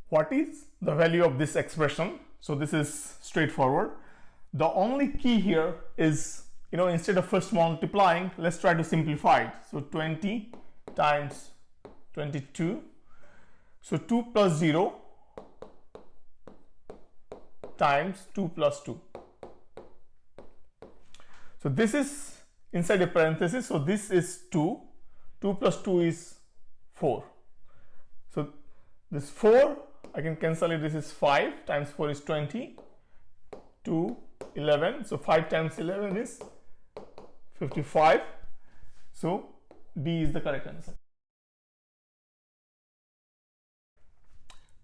What is the value of this expression? So this is straightforward. The only key here is, instead of first multiplying, let's try to simplify it. So 20 times 22. So 2 plus 0 times 2 plus 2. So this is inside a parenthesis. So this is 2. 2 plus 2 is 4. So this 4, I can cancel it. This is 5 times 4 is 20. 2, 11. So 5 times 11 is 55. So D is the correct answer.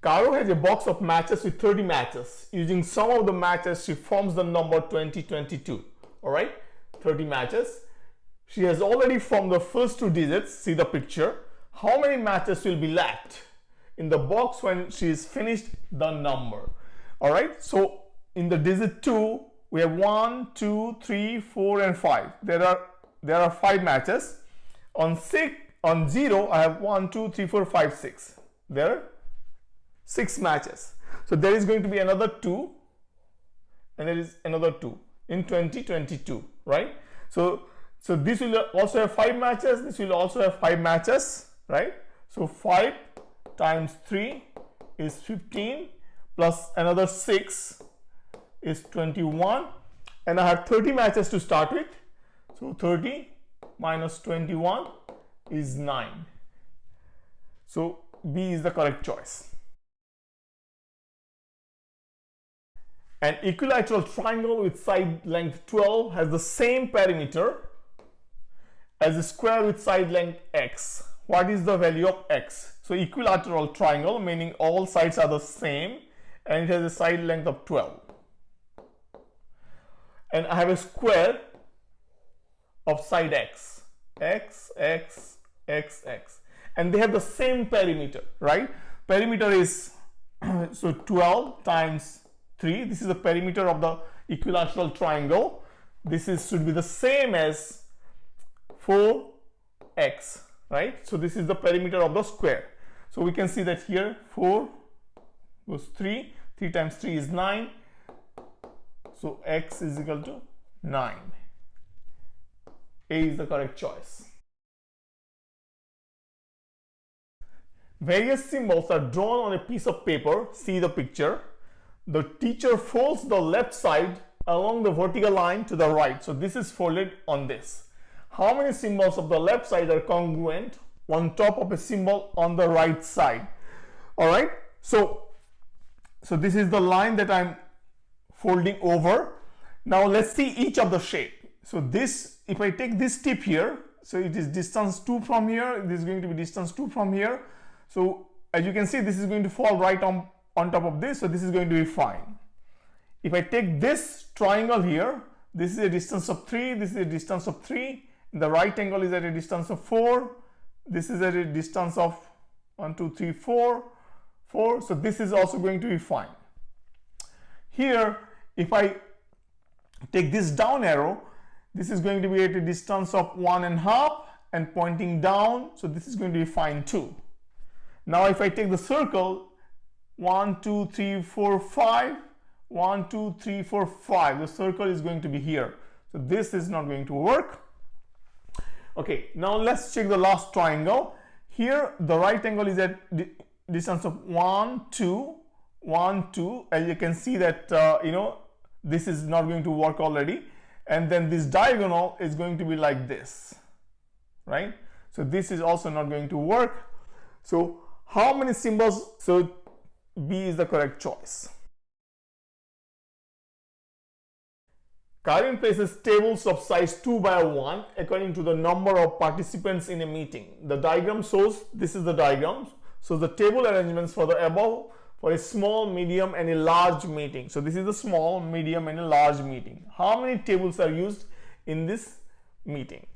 Karo has a box of matches with 30 matches. Using some of the matches, she forms the number 2022. Alright, 30 matches. She has already formed the first 2 digits. See the picture. How many matches will be left in the box when she is finished the number? Alright, so in the digit 2, we have 1, 2, 3, 4, and 5. There are 5 matches. On 0, I have 1, 2, 3, 4, 5, 6. There are 6 matches. So there is going to be another 2, and there is another 2 in 2022, right? So this will also have 5 matches. This will also have 5 matches, right? So 5 times 3 is 15 plus another 6 is 21, and I have 30 matches to start with. So 30 minus 21 is 9. So B is the correct choice. An equilateral triangle with side length 12 has the same perimeter as a square with side length x. What is the value of x? So equilateral triangle, meaning all sides are the same, and it has a side length of 12. And I have a square of side x, x, x, x, x, and they have the same perimeter, right? Perimeter is so 12 times 3. This is the perimeter of the equilateral triangle. This should be the same as 4x, right? So this is the perimeter of the square. So we can see that here 4 goes 3. 3 times 3 is 9. So x is equal to 9. A is the correct choice. Various symbols are drawn on a piece of paper. See the picture. The teacher folds the left side along the vertical line to the right. So this is folded on this. How many symbols of the left side are congruent on top of a symbol on the right side? All right. So this is the line that I'm folding over. Now let's see each of the shape. So this, if I take this tip here, so it is distance 2 from here. This is going to be distance 2 from here. So as you can see, this is going to fall right on top of this. So this is going to be fine. If I take this triangle here, this is a distance of 3. This is a distance of 3. The right angle is at a distance of 4. This is at a distance of 1, 2, 3, 4. So this is also going to be fine. Here, if I take this down arrow, this is going to be at a distance of 1.5 and pointing down. So this is going to be fine too. Now if I take the circle, 1, 2, 3, 4, 5, 1, 2, 3, 4, 5, the circle is going to be here. So this is not going to work. Okay, now let's check the last triangle. Here the right angle is at distance of 1, 2, 1, 2. As you can see that this is not going to work already, and then this diagonal is going to be like this, right? So this is also not going to work. So how many symbols? So B is the correct choice. Karin places tables of size 2 by 1 according to the number of participants in a meeting. The diagram shows, this is the diagram, so the table arrangements for the above for a small, medium and a large meeting. So this is the small, medium and a large meeting. How many tables are used in this meeting?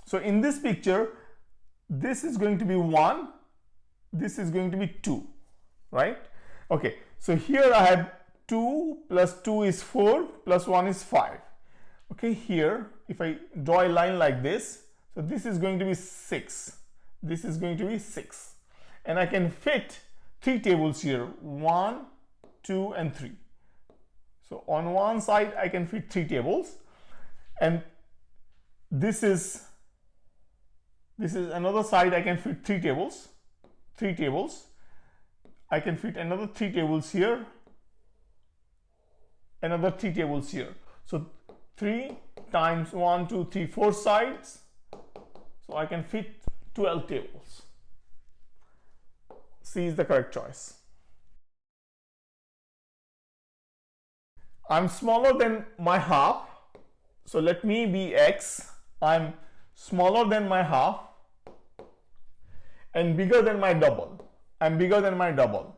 So in this picture, this is going to be 1, this is going to be 2, right? Okay, so here I have 2 plus 2 is 4 plus 1 is 5. Okay, here if I draw a line like this, so this is going to be 6, this is going to be 6, and I can fit 3 tables here, 1, 2 and 3. So on one side I can fit 3 tables, and this is another side I can fit 3 tables. I can fit another 3 tables here, another 3 tables here. So 3 times 1, 2, 3, 4 sides. So I can fit 12 tables. C is the correct choice. I'm smaller than my half. So let me be x. I'm smaller than my half and bigger than my double. I'm bigger than my double.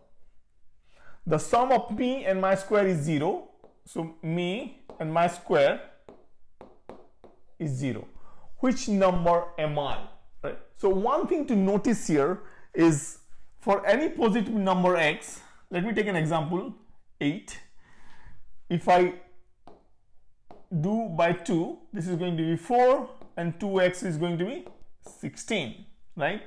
The sum of me and my square is 0. So me and my square is 0. Which number am I? Right? So one thing to notice here is for any positive number x, let me take an example, 8. If I do by 2, this is going to be 4 and 2x is going to be 16, right?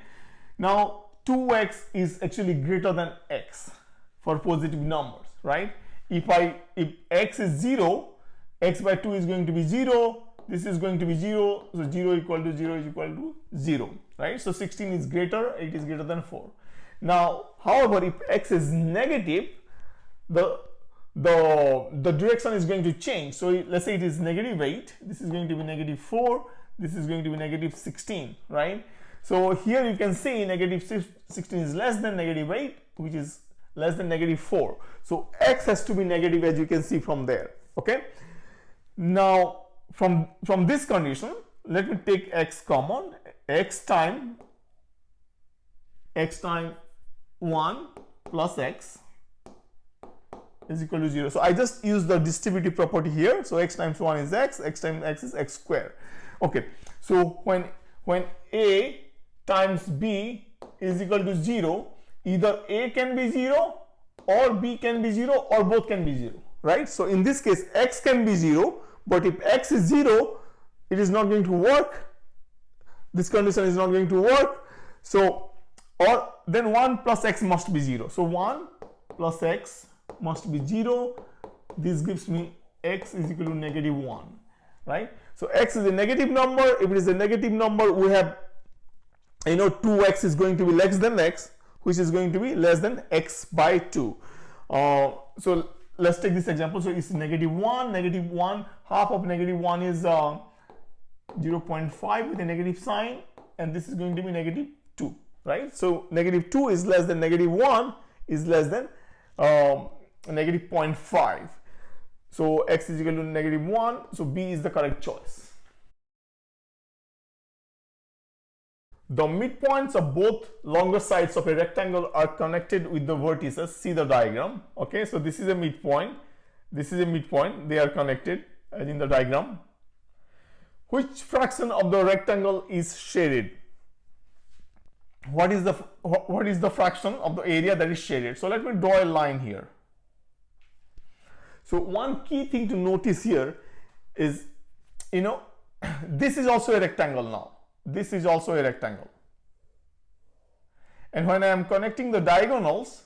Now 2x is actually greater than x for positive numbers, right? If x is 0, x by 2 is going to be 0, this is going to be 0, so 0 equal to 0 is equal to 0, right? So 16 is greater, 8 is greater than 4. Now, however, if x is negative, the direction is going to change. So let's say it is negative 8, this is going to be negative 4, this is going to be negative 16, right? So here you can see negative 16 is less than negative 8, which is less than negative 4. So x has to be negative, as you can see from there, okay? Now, from this condition, let me take x common. X time 1 plus x is equal to 0. So I just use the distributive property here. So x times 1 is x times x is x square. Okay, so when a times b is equal to 0, either a can be 0 or b can be 0 or both can be 0, right? So in this case x can be 0, but if x is 0, it is not going to work. This condition is not going to work. So or then 1 plus x must be 0. So 1 plus x must be 0. This gives me x is equal to negative 1, right? So x is a negative number. If it is a negative number, we have, 2x is going to be less than x, which is going to be less than x by 2. So let's take this example. So it's negative 1, half of negative 1 is 0.5 with a negative sign, and this is going to be negative 2, right? So negative 2 is less than negative 1 is less than negative 0.5. So x is equal to negative 1. So B is the correct choice. The midpoints of both longer sides of a rectangle are connected with the vertices. See the diagram. Okay, so this is a midpoint. This is a midpoint. They are connected as in the diagram. Which fraction of the rectangle is shaded? What is the fraction of the area that is shaded? So let me draw a line here. So one key thing to notice here is, this is also a rectangle now. This is also a rectangle. And when I am connecting the diagonals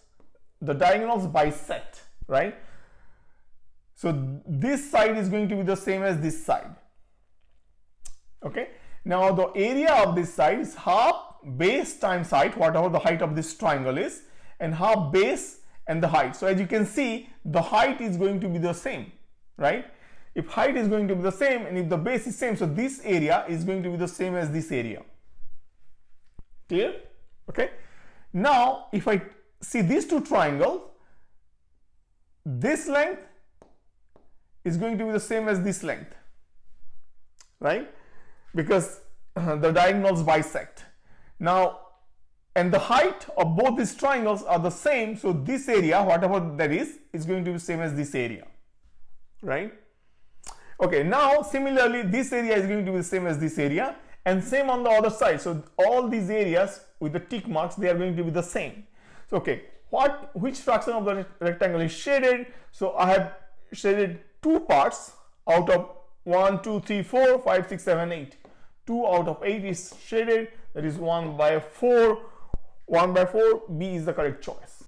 bisect, right? So this side is going to be the same as this side. Okay. Now the area of this side is half base times height, whatever the height of this triangle is, and half base and the height. So as you can see, the height is going to be the same, right? If height is going to be the same and if the base is same, so this area is going to be the same as this area. Clear? Okay. Now if I see these two triangles, this length is going to be the same as this length, right? Because the diagonals bisect. Now, and the height of both these triangles are the same, so this area, whatever that is going to be same as this area, right? Okay, now similarly this area is going to be the same as this area, and same on the other side. So all these areas with the tick marks, they are going to be the same. So okay, which fraction of the rectangle is shaded? So I have shaded 2 parts out of 1, 2, 3, 4, 5, 6, 7, 8. 2 out of 8 is shaded, that is 1 by 4. 1 by 4, B is the correct choice.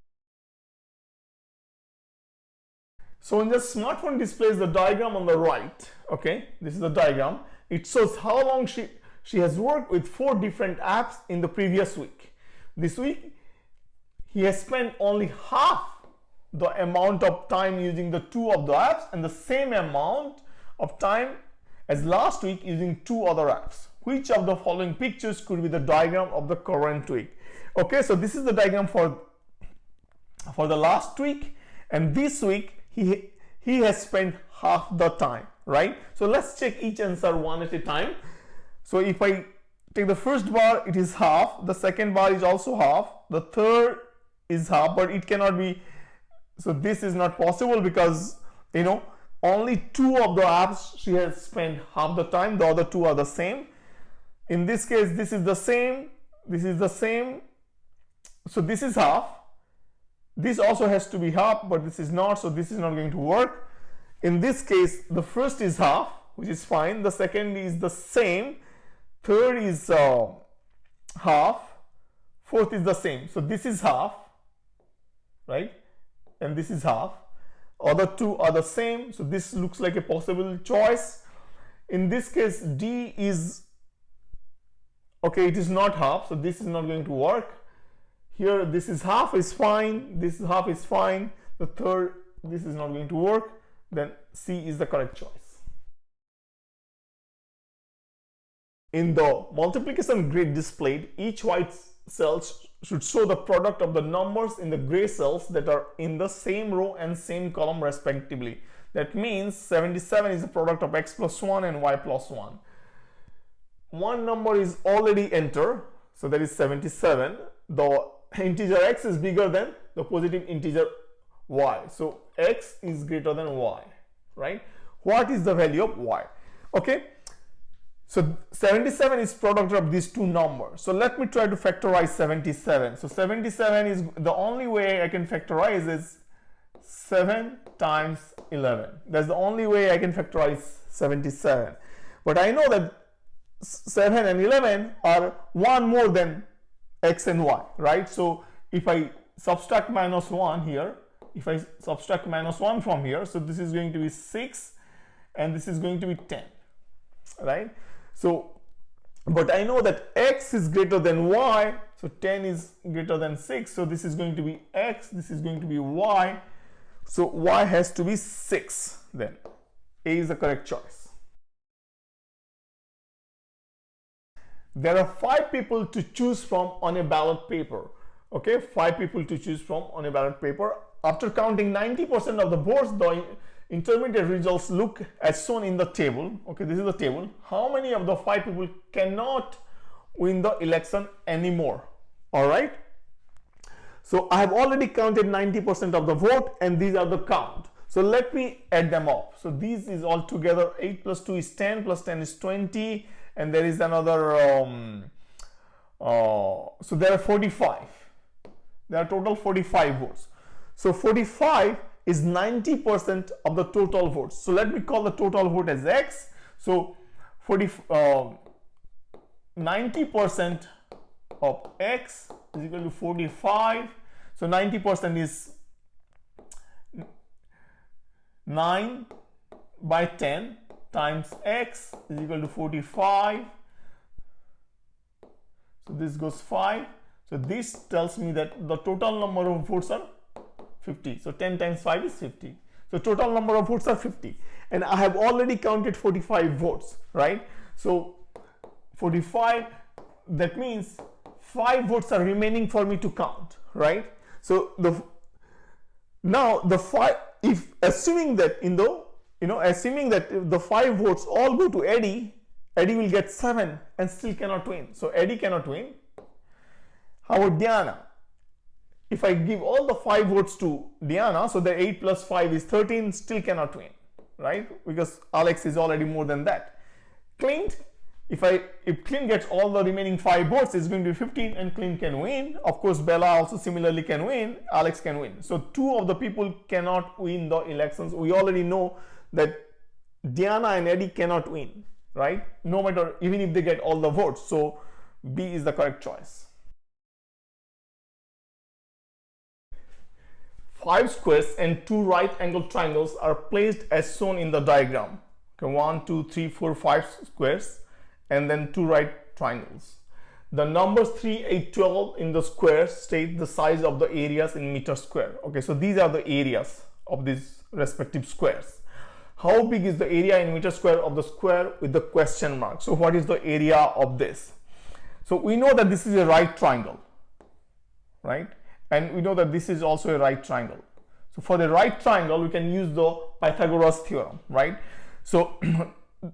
Sonja's smartphone displays the diagram on the right. Okay, this is the diagram. It shows how long she has worked with 4 different apps in the previous week. This week, he has spent only half the amount of time using the 2 of the apps and the same amount of time as last week using 2 other apps. Which of the following pictures could be the diagram of the current week? Okay, so this is the diagram for the last week, and this week he has spent half the time, right? So let's check each answer one at a time. So if I take the first bar, it is half, the second bar is also half, the third is half, but it cannot be, so this is not possible because, you know, only 2 of the apps she has spent half the time, the other 2 are the same. In this case, this is the same, this is the same, so this is half. This also has to be half, but this is not, so this is not going to work. In this case, the first is half, which is fine, the second is the same, third is half, fourth is the same, so this is half, right, and this is half. Other 2 are the same, so this looks like a possible choice. In this case, D is, okay, it is not half, so this is not going to work. Here, this is half is fine, this is half is fine, the third, this is not going to work, then C is the correct choice. In the multiplication grid displayed, each white cell should show the product of the numbers in the gray cells that are in the same row and same column respectively. That means 77 is the product of x plus 1 and y plus 1. One number is already entered, so that is 77. The integer x is bigger than the positive integer y, so x is greater than y, right? What is the value of y? Okay, so 77 is product of these 2 numbers. So let me try to factorize 77. So 77 is the only way I can factorize is 7 times 11. That's the only way I can factorize 77. But I know that 7 and 11 are 1 more than x and y, right? So if I subtract minus 1 here, if I subtract minus 1 from here, so this is going to be 6 and this is going to be 10, right? So, but I know that x is greater than y, so 10 is greater than 6, so this is going to be x, this is going to be y, so y has to be 6 then. A is the correct choice. There are 5 people to choose from on a ballot paper. Okay, 5 people to choose from on a ballot paper. After counting 90% of the votes, the intermediate results look as shown in the table. Okay, this is the table. How many of the 5 people cannot win the election anymore? All right. So I have already counted 90% of the vote, and these are the count. So let me add them up. So these is all together 8 plus 2 is 10, plus 10 is 20. And there is another, so there are 45. There are total 45 votes. So 45 is 90% of the total votes. So let me call the total vote as X. So 90% of X is equal to 45. So 90% is 9 by 10. Times x is equal to 45. So this goes 5. So this tells me that the total number of votes are 50. So 10 times 5 is 50. So total number of votes are 50. And I have already counted 45 votes, right? So 45, that means 5 votes are remaining for me to count, right? So now the 5, if assuming that assuming that the 5 votes all go to Eddie will get 7 and still cannot win. So Eddie cannot win. How about Diana? If I give all the 5 votes to Diana, so the 8 plus 5 is 13, still cannot win, right? Because Alex is already more than that. Clint, if Clint gets all the remaining 5 votes, it's going to be 15 and Clint can win. Of course, Bella also similarly can win, Alex can win. So 2 of the people cannot win the elections. We already know that Diana and Eddie cannot win, right? No matter, even if they get all the votes. So B is the correct choice. 5 squares and 2 right angled triangles are placed as shown in the diagram. Okay, 1, 2, 3, 4, 5 squares and then 2 right triangles. The numbers 3, 8, 12 in the squares state the size of the areas in meter square. Okay, so these are the areas of these respective squares. How big is the area in meter square of the square with the question mark? So what is the area of this? So we know that this is a right triangle, right? And we know that this is also a right triangle. So for the right triangle, we can use the Pythagoras theorem, right? So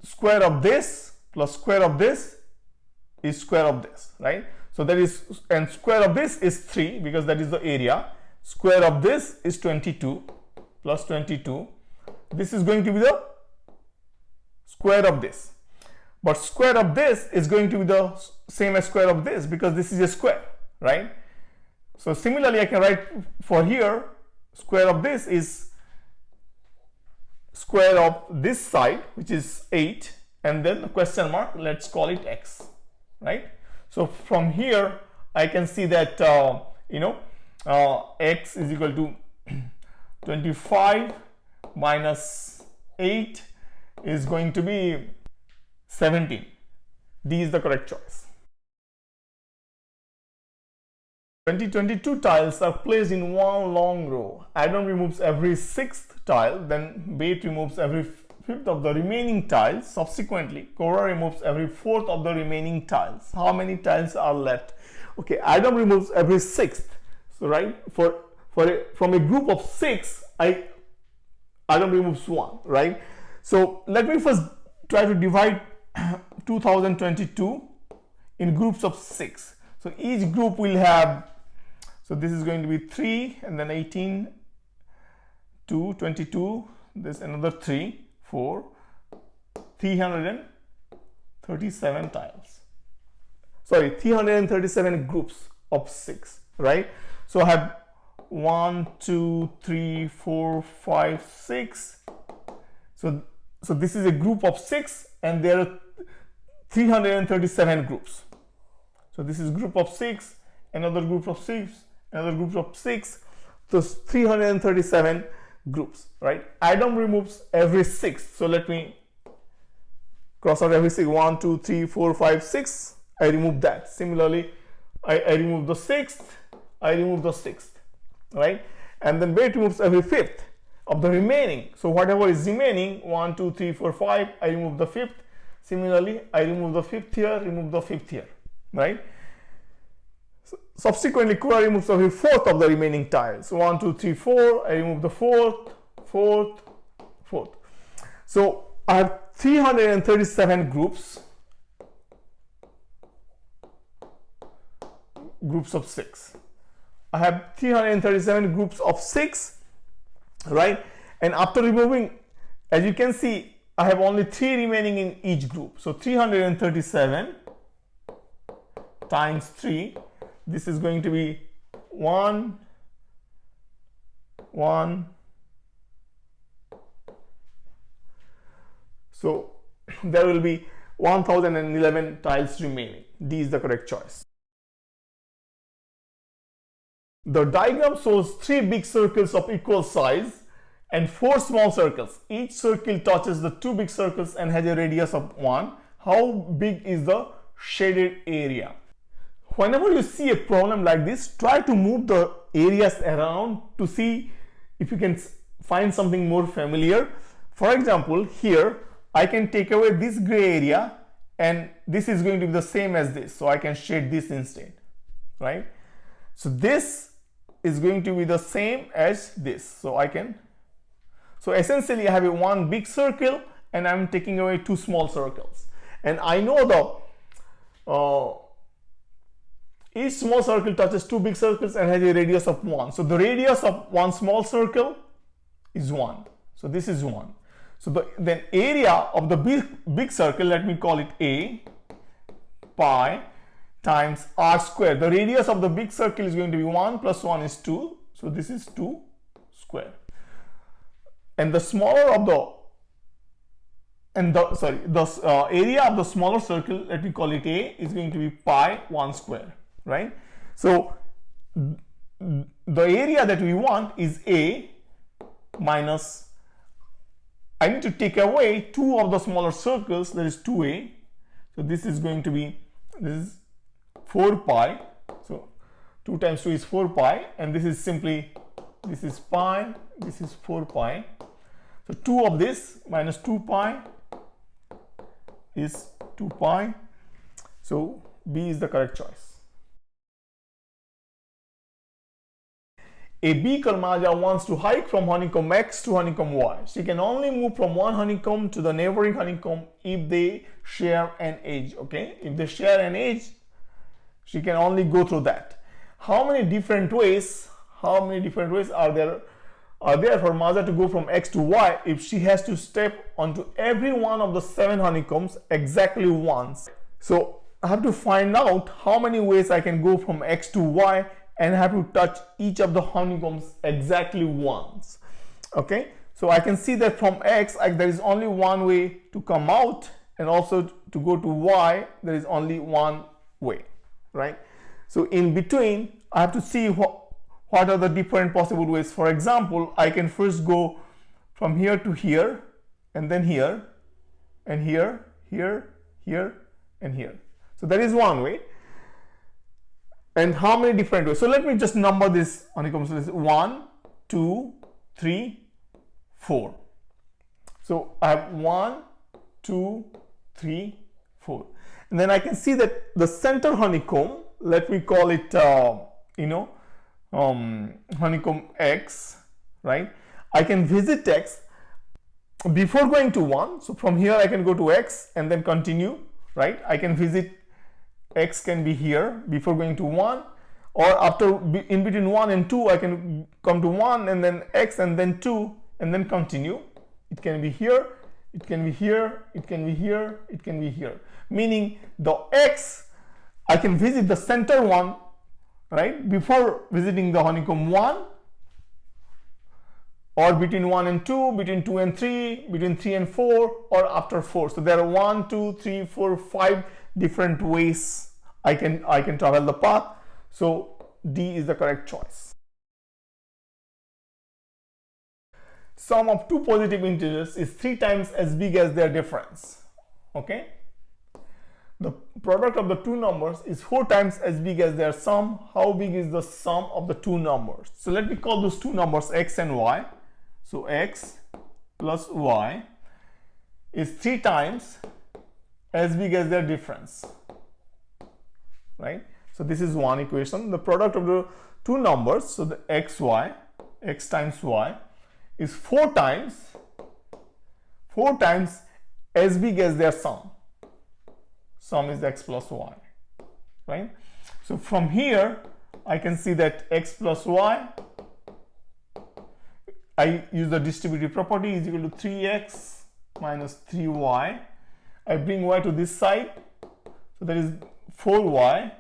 square of this plus square of this is square of this, right? So that is, and square of this is 3 because that is the area. Square of this is 22 plus 22. This is going to be the square of this. But square of this is going to be the same as square of this because this is a square, right? So similarly, I can write for here, square of this is square of this side, which is 8, and then the question mark, let's call it x, right? So from here, I can see that, x is equal to 25 minus 8 is going to be 17. D is the correct choice. 2022 tiles are placed in one long row. Adam removes every 6th tile, then Bate removes every 5th of the remaining tiles. Subsequently, Cora removes every 4th of the remaining tiles. How many tiles are left? Okay, Adam removes every 6th. So right, from a group of 6, Adam removes 1, right? So let me first try to divide 2022 in groups of 6. So each group will have, so this is going to be 3 and then 18, 2, 22, this another 3, 4, 337 tiles. Sorry, 337 groups of 6, right? So I have 1, 2, 3, 4, 5, 6. So this is a group of 6 and there are 337 groups. So this is group of 6, another group of 6, another group of 6. So 337 groups, right? Adam removes every 6th. So let me cross out every 6. 1, 2, 3, 4, 5, 6. I remove that. Similarly, I remove the 6th. I remove the 6th, right? And then Bate removes every 5th of the remaining. So whatever is remaining, 1, 2, 3, 4, 5, I remove the 5th. Similarly, I remove the 5th here, remove the 5th here, right? So subsequently, Cora removes every 4th of the remaining tiles. 1, 2, 3, 4, I remove the 4th, 4th, 4th. So I have 337 groups of 6. I have 337 groups of 6, right? And after removing, as you can see, I have only 3 remaining in each group. So 337 times 3, this is going to be 1, 1. So there will be 1011 tiles remaining. D is the correct choice. The diagram shows 3 big circles of equal size and 4 small circles. Each circle touches the 2 big circles and has a radius of 1. How big is the shaded area? Whenever you see a problem like this, try to move the areas around to see if you can find something more familiar. For example, here I can take away this gray area and this is going to be the same as this. So I can shade this instead, right? So this is going to be the same as this. So essentially I have one big circle and I'm taking away 2 small circles. And I know each small circle touches 2 big circles and has a radius of 1. So the radius of one small circle is 1. So this is 1. So the area of the big circle, let me call it A, pi times r square. The radius of the big circle is going to be 1 plus 1 is 2. So this is 2 square. And the smaller of the area of the smaller circle, let me call it A, is going to be pi 1 square, right? So the area that we want is A minus, I need to take away 2 of the smaller circles, that is 2A. So this is going to be, this is 4 pi. So 2 times 2 is 4 pi, and this is simply, this is pi, this is 4 pi. So 2 of this minus 2 pi is 2 pi. So B is the correct choice. A beaker Maja wants to hike from honeycomb X to honeycomb Y. She can only move from one honeycomb to the neighboring honeycomb if they share an edge. Okay, if they share an edge, she can only go through that. How many different ways are there for Maja to go from X to Y if she has to step onto every one of the 7 honeycombs exactly once? So I have to find out how many ways I can go from X to Y and have to touch each of the honeycombs exactly once. Okay, so I can see that from X there is only one way to come out, and also to go to Y there is only one way, right? So in between I have to see what are the different possible ways. For example, I can first go from here to here, and then here, and here, here, and here. So that is one way. And how many different ways? So let me just number this honeycombs. So this is 1, 2, 3, 4. So I have 1, 2, 3, 4. And then I can see that the center honeycomb, let me call it, honeycomb X, right? I can visit X before going to 1. So from here I can go to X and then continue, right? I can visit X can be here before going to 1, or after, in between 1 and 2 I can come to 1 and then X and then 2 and then continue. It can be here, it can be here, it can be here, it can be here. Meaning the X, I can visit the center one, right, before visiting the honeycomb 1, or between 1 and 2, between 2 and 3, between 3 and 4, or after 4. So there are 1, 2, 3, 4, 5 different ways I can travel the path. So D is the correct choice. Sum of two positive integers is 3 times as big as their difference. Okay, the product of the two numbers is 4 times as big as their sum. How big is the sum of the two numbers? So let me call those two numbers X and Y. So X plus Y is 3 times as big as their difference, right? So this is one equation. The product of the two numbers, so the X times Y is 4 times as big as their sum. Sum is X plus Y, right? So from here I can see that X plus Y, I use the distributive property, is equal to 3x minus 3y. I bring y to this side, so that is 4y.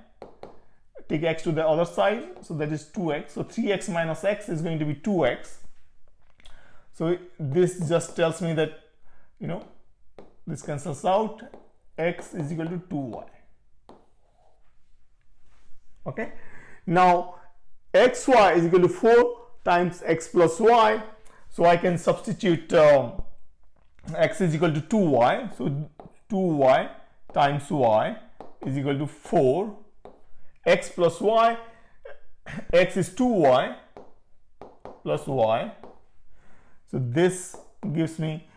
Take x to the other side, so that is 2x. So 3x minus x is going to be 2x. So this just tells me that, this cancels out. X is equal to 2y. Okay. Now xy is equal to 4 times x plus y. So I can substitute x is equal to 2y. So 2y times y is equal to 4. X plus y, x is 2y plus y. So this gives me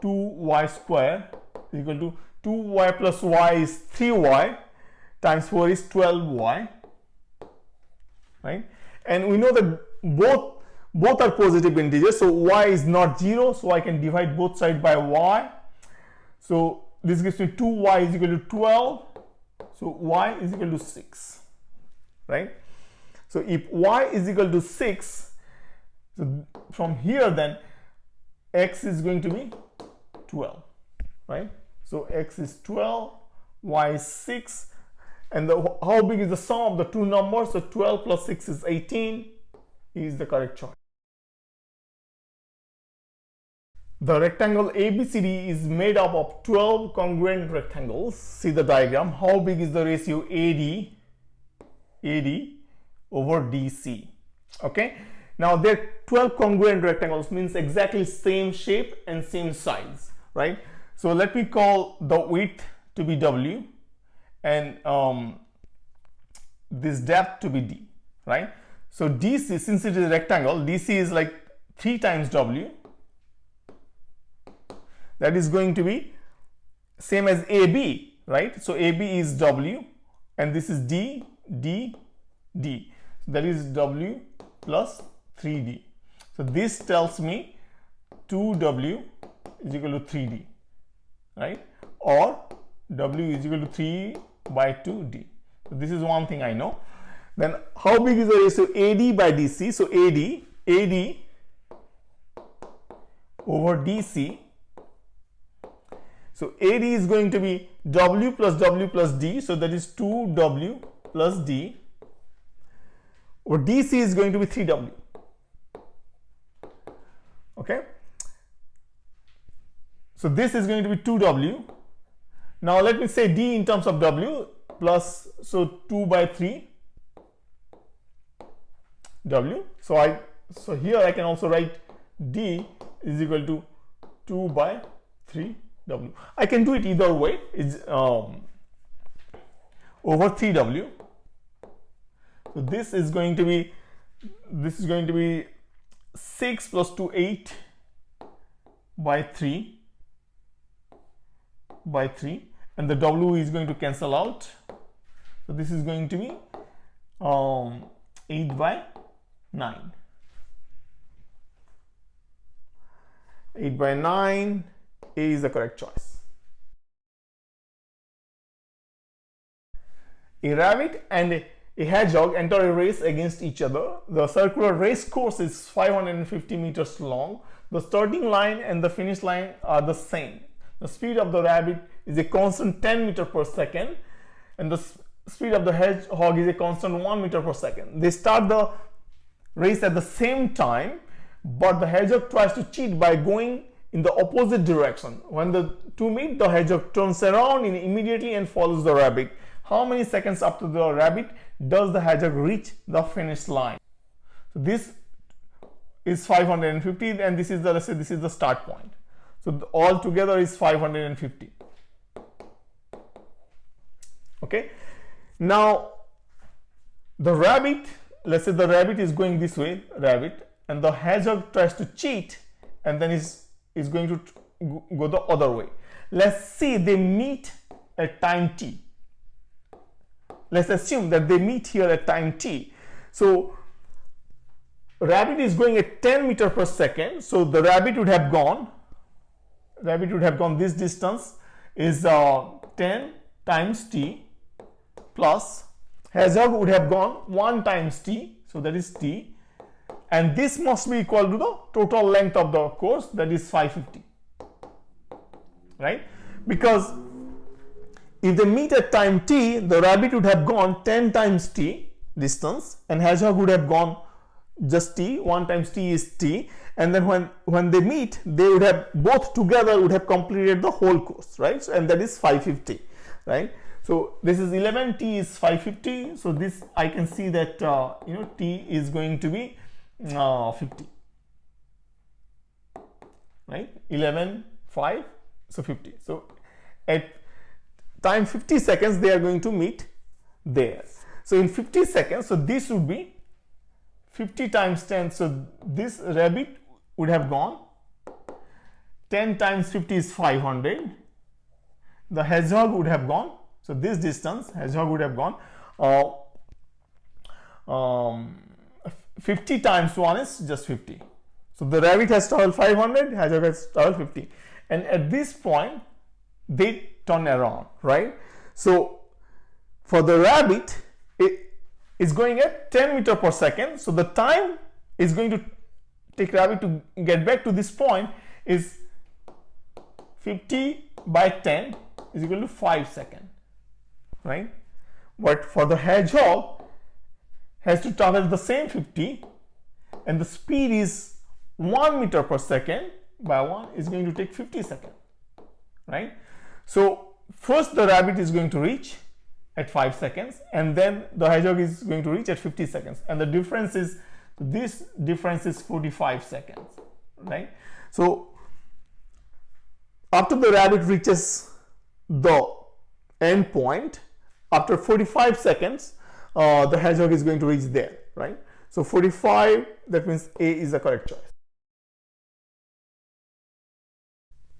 2y square is equal to 2y plus y is 3y times 4 is 12y, right? And we know that both are positive integers, so y is not 0, so I can divide both sides by y. So this gives me 2y is equal to 12, so y is equal to 6, right? So if y is equal to 6, so from here then x is going to be 12, right? So x is 12, y is 6, and how big is the sum of the two numbers? So 12 plus 6 is 18 is the correct choice. The rectangle ABCD is made up of 12 congruent rectangles. See the diagram. How big is the ratio AD over DC. Okay, now there are 12 congruent rectangles, means exactly same shape and same size, right? So let me call the width to be W and this depth to be D, right? So DC, since it is a rectangle, DC is like 3 times W. That is going to be same as AB, right? So AB is W and this is D, D, D. So that is W plus 3D. So this tells me 2W is equal to 3D, right? Or W is equal to 3 by 2D. So this is one thing I know. Then how big is the ratio AD by DC? So AD over DC. So AD is going to be W plus D. So that is 2W plus D. Or DC is going to be 3W. Okay. So this is going to be 2W. Now let me say D in terms of W plus, so 2 by 3 W. So here I can also write D is equal to 2 by 3 W. I can do it either way. It's over 3W. So this is going to be 6 plus 2, 8 by 3 by 3, and the W is going to cancel out. So this is going to be 8 by 9. 8 by 9, A is the correct choice. A rabbit and a hedgehog enter a race against each other. The circular race course is 550 meters long. The starting line and the finish line are the same. The speed of the rabbit is a constant 10 meters per second, and the speed of the hedgehog is a constant 1 meter per second. They start the race at the same time, but the hedgehog tries to cheat by going in the opposite direction. When the two meet, the hedgehog turns around immediately and follows the rabbit. How many seconds after the rabbit does the hedgehog reach the finish line? So this is 550, and this is the, let's say this is the start point. So all together is 550. Okay. Now the rabbit, let's say the rabbit is going this way, rabbit, and the hedgehog tries to cheat and then is going to go the other way. Let's see they meet at time t. Let's assume that they meet here at time t. So rabbit is going at 10 meters per second. So the rabbit would have gone this distance is 10 times t plus hedgehog would have gone 1 times t. So that is t. And this must be equal to the total length of the course, that is 550, right? Because if they meet at time t, the rabbit would have gone 10 times t distance and hedgehog would have gone just t. 1 times t is t, and then when they meet, they would have both together would have completed the whole course, right? So, and that is 550, right? So this is 11, t is 550. So this I can see that t is going to be 50, right? 11, 5, so 50. So at time 50 seconds they are going to meet there. So in 50 seconds, so this would be 50 times 10. So this rabbit would have gone 10 times 50 is 500. The hedgehog would have gone, so this distance hedgehog would have gone 50 times 1 is just 50. So the rabbit has traveled 500, hedgehog has traveled 50, and at this point they turn around, right? So for the rabbit, it is going at 10 meters per second. So the time is going to take rabbit to get back to this point is 50 by 10 is equal to 5 seconds, right? But for the hedgehog has to travel the same 50, and the speed is 1 meter per second by 1 is going to take 50 seconds, right? So first the rabbit is going to reach at 5 seconds, and then the hedgehog is going to reach at 50 seconds, and the difference is, this difference is 45 seconds, right? So after the rabbit reaches the end point, after 45 seconds, the hedgehog is going to reach there, right? So 45, that means A is the correct choice.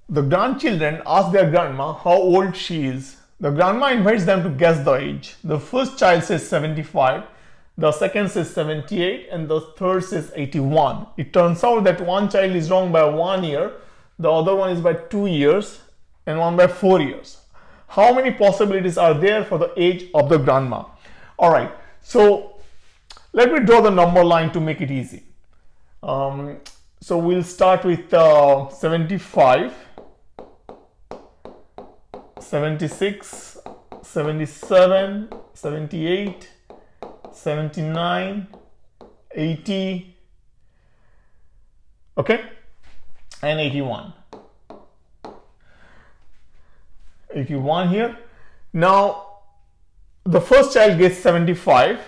The grandchildren ask their grandma how old she is. The grandma invites them to guess the age. The first child says 75, the second says 78, and the third says 81. It turns out that one child is wrong by 1 year, the other one is by 2 years, and one by 4 years. How many possibilities are there for the age of the grandma? All right, so let me draw the number line to make it easy. So we'll start with 75, 76, 77, 78, 79, 80, okay, and 81. 81 here. Now the first child gets 75,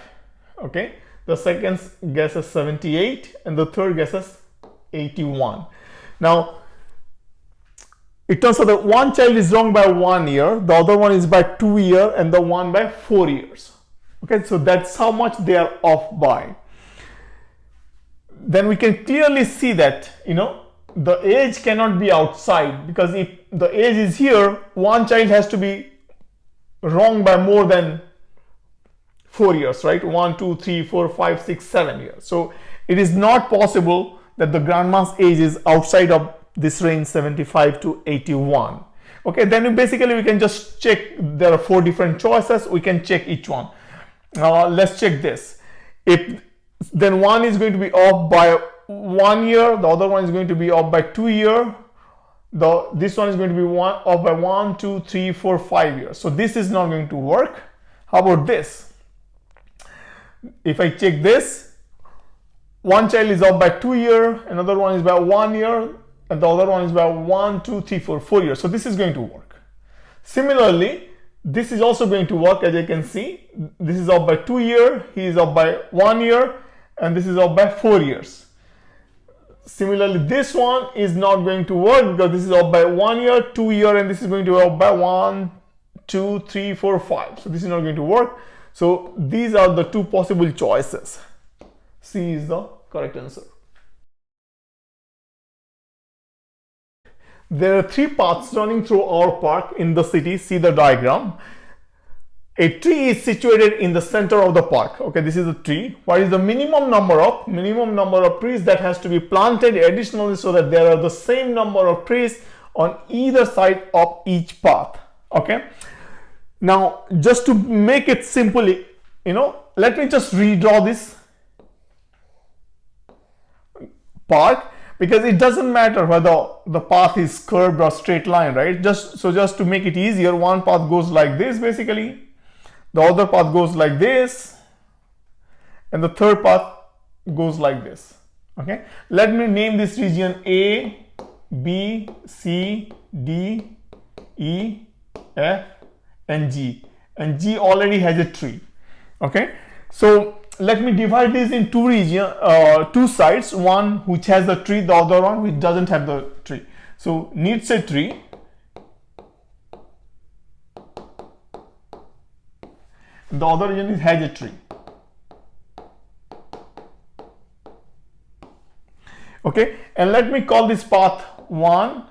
okay, the second guesses 78, and the third guesses 81. Now it turns out that one child is wrong by 1 year, the other one is by 2 years, and the one by 4 years. Okay, so that's how much they are off by. Then we can clearly see that, you know, the age cannot be outside, because if the age is here, one child has to be wrong by more than 4 years, right? 1, 2, 3, 4, 5, 6, 7 years. So it is not possible that the grandma's age is outside of this range 75 to 81. Okay, then basically we can just check. There are 4 different choices. We can check each one. Let's check this. If then one is going to be off by 1 year, the other one is going to be off by 2 years, this one is going to be off by 1, 2, 3, 4, 5 years. So this is not going to work. How about this? If I check this, one child is off by 2 years, another one is by 1 year, and the other one is by 1, 2, 3, 4, 4 years. So this is going to work. Similarly, this is also going to work. As you can see, this is off by 2 years, he is off by 1 year, and this is off by 4 years. Similarly, this one is not going to work because this is off by 1 year, 2 years, and this is going to be off by 1, 2, 3, 4, 5. So this is not going to work. So these are the 2 possible choices. C is the correct answer. There are 3 paths running through our park in the city. See the diagram. A tree is situated in the center of the park. Okay, this is a tree. What is the minimum number of trees that has to be planted additionally so that there are the same number of trees on either side of each path? Okay. Now, just to make it simple, you know, let me just redraw this park, because it doesn't matter whether the path is curved or straight line, right? Just to make it easier, one path goes like this basically, the other path goes like this, and the third path goes like this. Okay, let me name this region A, B, C, D, E, F, and G. And G already has a tree. Okay, so let me divide this in 2 regions, 2 sides, one which has the tree, the other one which doesn't have the tree. So needs a tree, the other region has a tree. Okay, and let me call this path 1,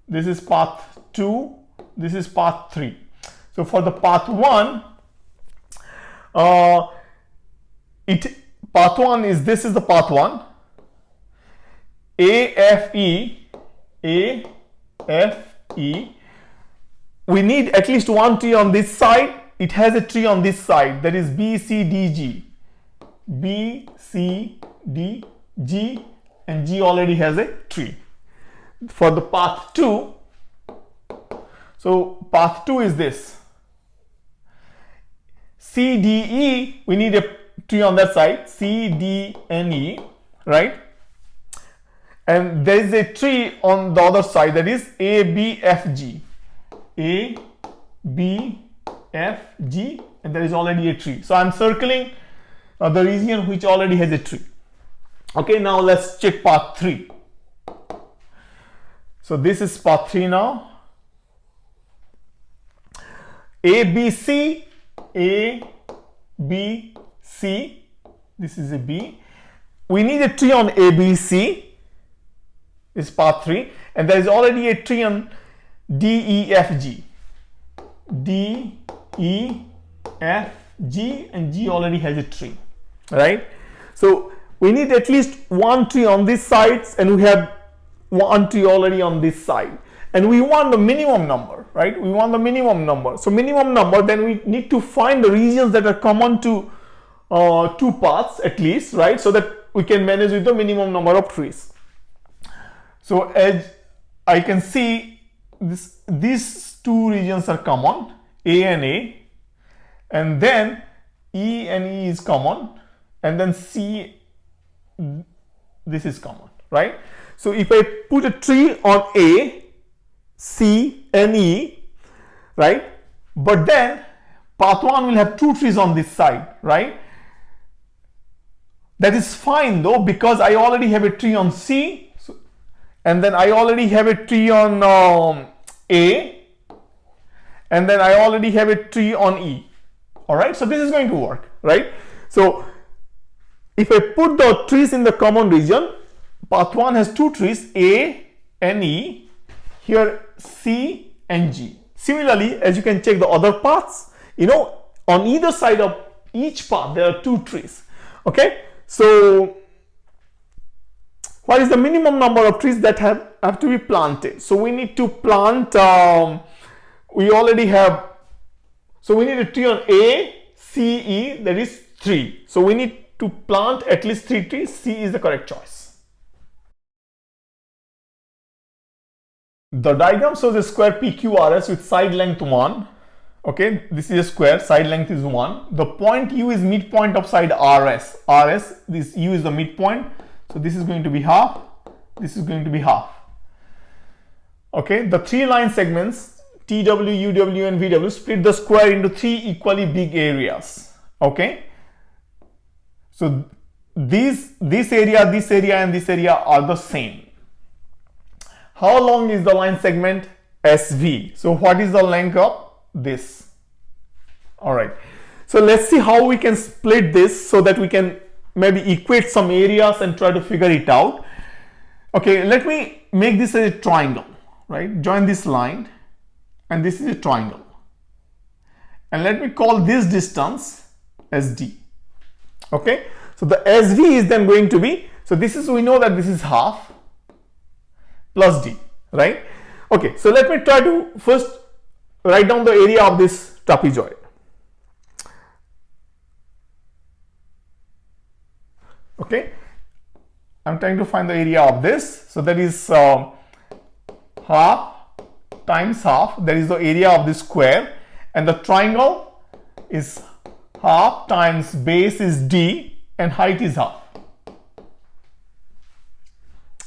this is path 2, this is path 3. So for the path 1, path 1 is, this is the path 1, A, F, E, A, F, E. We need at least one tree on this side. It has a tree on this side, that is B, C, D, G. B, C, D, G, and G already has a tree. For the path 2, so path 2 is this. C, D, E, we need a tree on that side, C, D, and E, right? And there is a tree on the other side, that is A, B, F, G. A, B, F, G, and there is already a tree. So I'm circling the region which already has a tree. Okay, now let's check path 3. So this is path 3 now. A, B, C, A, B, C. This is a B. We need a tree on A, B, C. Is path 3, and there is already a tree on D, E, F, G. D, E, F, G, and G already has a tree, right? So we need at least one tree on this side, and we have one tree already on this side, and we want the minimum number, right? We want the minimum number. So minimum number, then we need to find the regions that are common to two paths at least, right? So that we can manage with the minimum number of trees. So as I can see, these two regions are common, A and A, and then E and E is common, and then C, this is common, right? So if I put a tree on A, C, and E, right? But then path 1 will have two trees on this side, right? That is fine though, because I already have a tree on C, and then I already have a tree on A, and then I already have a tree on E. All right, so this is going to work, right? So if I put the trees in the common region, path 1 has two trees, A and E, here C and G. Similarly, as you can check the other paths, you know, on either side of each path there are two trees. Okay, so what is the minimum number of trees that have to be planted? So we need to plant, we already have, so we need a tree on A, C, E, that is 3. So we need to plant at least 3 trees. C is the correct choice. The diagram shows a square PQRS with side length 1. Okay, this is a square, side length is 1. The point U is midpoint of side RS. RS, this U is the midpoint. So this is going to be half, this is going to be half. Okay, the 3 line segments TW, UW, and VW split the square into 3 equally big areas. Okay, so this area, and this area are the same. How long is the line segment? SV. So what is the length of this? All right, so let's see how we can split this so that we can maybe equate some areas and try to figure it out. Okay, let me make this as a triangle, right? Join this line, and this is a triangle, and let me call this distance as D. Okay, so the SV is then going to be, so this is, we know that this is half plus D, right? Okay, so let me try to first write down the area of this trapezoid. Okay, I'm trying to find the area of this. So that is half times half, that is the area of this square, and the triangle is half times base is D and height is half.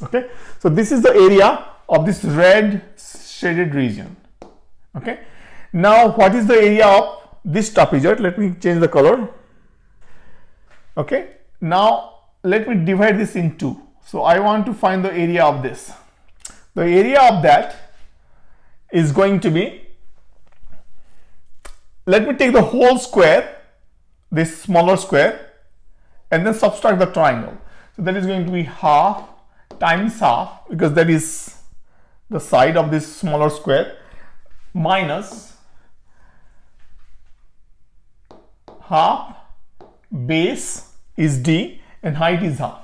Okay, so this is the area of this red shaded region. Okay, now what is the area of this trapezoid? Let me change the color. Okay, now let me divide this in 2. So I want to find the area of this. The area of that is going to be, let me take the whole square, this smaller square, and then subtract the triangle. So that is going to be half times half, because that is the side of this smaller square, minus half base is D and height is half,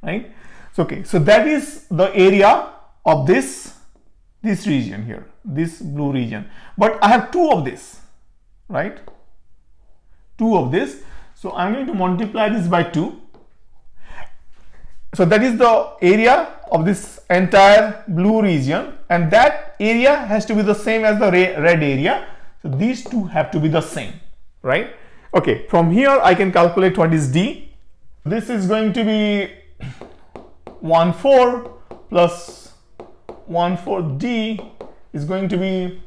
right? So okay, so that is the area of this region here, this blue region, but I have 2 of this, right? 2 of this, so I'm going to multiply this by 2. So that is the area of this entire blue region, and that area has to be the same as the red area. So these two have to be the same, right? Okay, from here I can calculate what is D. This is going to be 1/4 plus 1/4 D is going to be,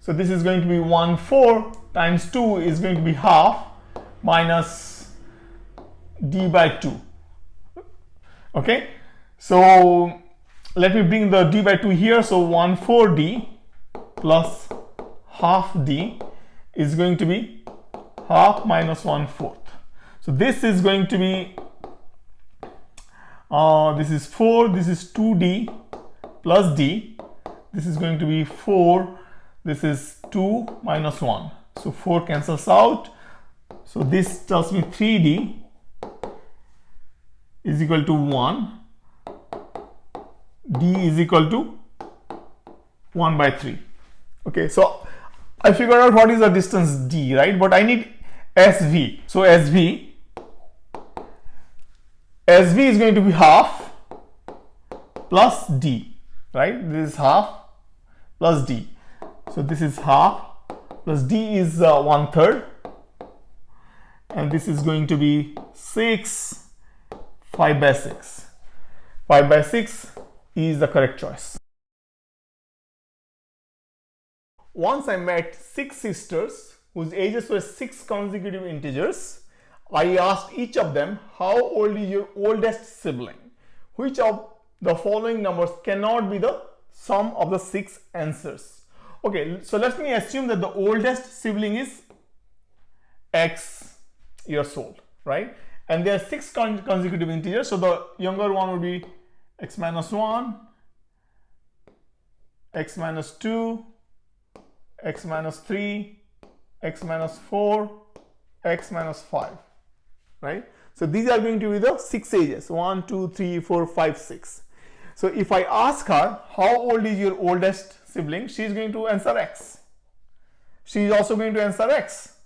So this is going to be 1 4 times 2 is going to be half minus d by 2. Okay, so let me bring the d by 2 here. So 1 4 d plus half d is going to be half minus 1/4. So this is going to be this is 4, this is 2d plus d, this is going to be 4, this is 2 minus 1, so 4 cancels out. So this tells me 3d is equal to 1, d is equal to 1 by 3. Okay, so I figured out what is the distance d, right? But I need SV. So SV is going to be half plus d, right? This is half plus d. So this is half plus d is 1/3, and this is going to be 6, 5 by 6. 5 by 6 is the correct choice. Once I met 6 sisters whose ages were 6 consecutive integers, I asked each of them, how old is your oldest sibling? Which of the following numbers cannot be the sum of the 6 answers? Okay, so let me assume that the oldest sibling is x years old, right? And there are 6 consecutive integers, so the younger one would be x minus 1, x minus 2, x minus 3, x minus 4, x minus 5, right? So these are going to be the 6 ages, 1 2 3 4 5 6. So if I ask her, how old is your oldest sibling, she is going to answer x. She is also going to answer x,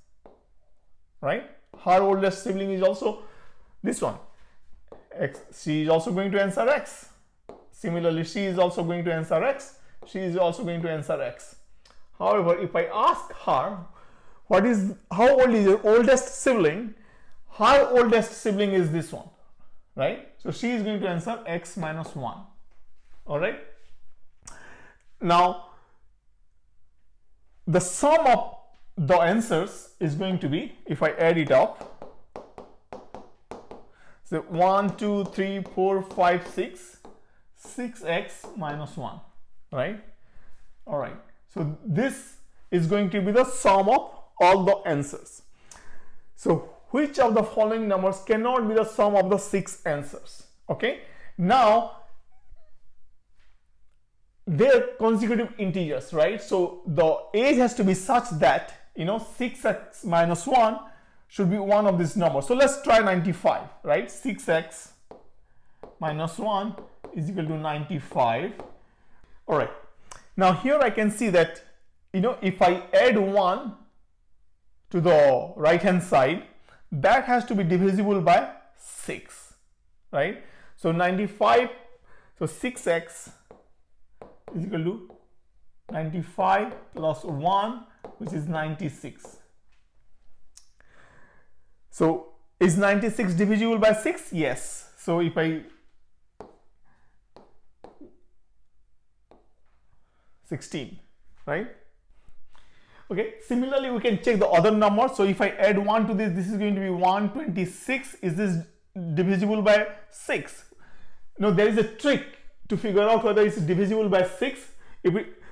right? Her oldest sibling is also this one, x. She is also going to answer x. Similarly, she is also going to answer x. She is also going to answer x. However, if I ask her, how old is your oldest sibling, her oldest sibling is this one, right? So she is going to answer x minus 1. All right. Now, the sum of the answers is going to be, if I add it up, so 1 2 3 4 5 6, 6x minus 1, right? All right. So this is going to be the sum of all the answers. So which of the following numbers cannot be the sum of the 6 answers? Okay. Now they are consecutive integers, right? So the age has to be such that, 6x minus 1 should be one of these numbers. So let's try 95, right? 6x minus 1 is equal to 95. All right. Now here I can see that, if I add 1 to the right hand side, that has to be divisible by 6, right? So 95, so 6x is equal to 95 plus 1, which is 96. So is 96 divisible by 6? Yes. So if I 16, right? Okay, similarly we can check the other numbers. So if I add 1 to this is going to be 126. Is this divisible by 6? Now there is a trick to figure out whether it's divisible by 6.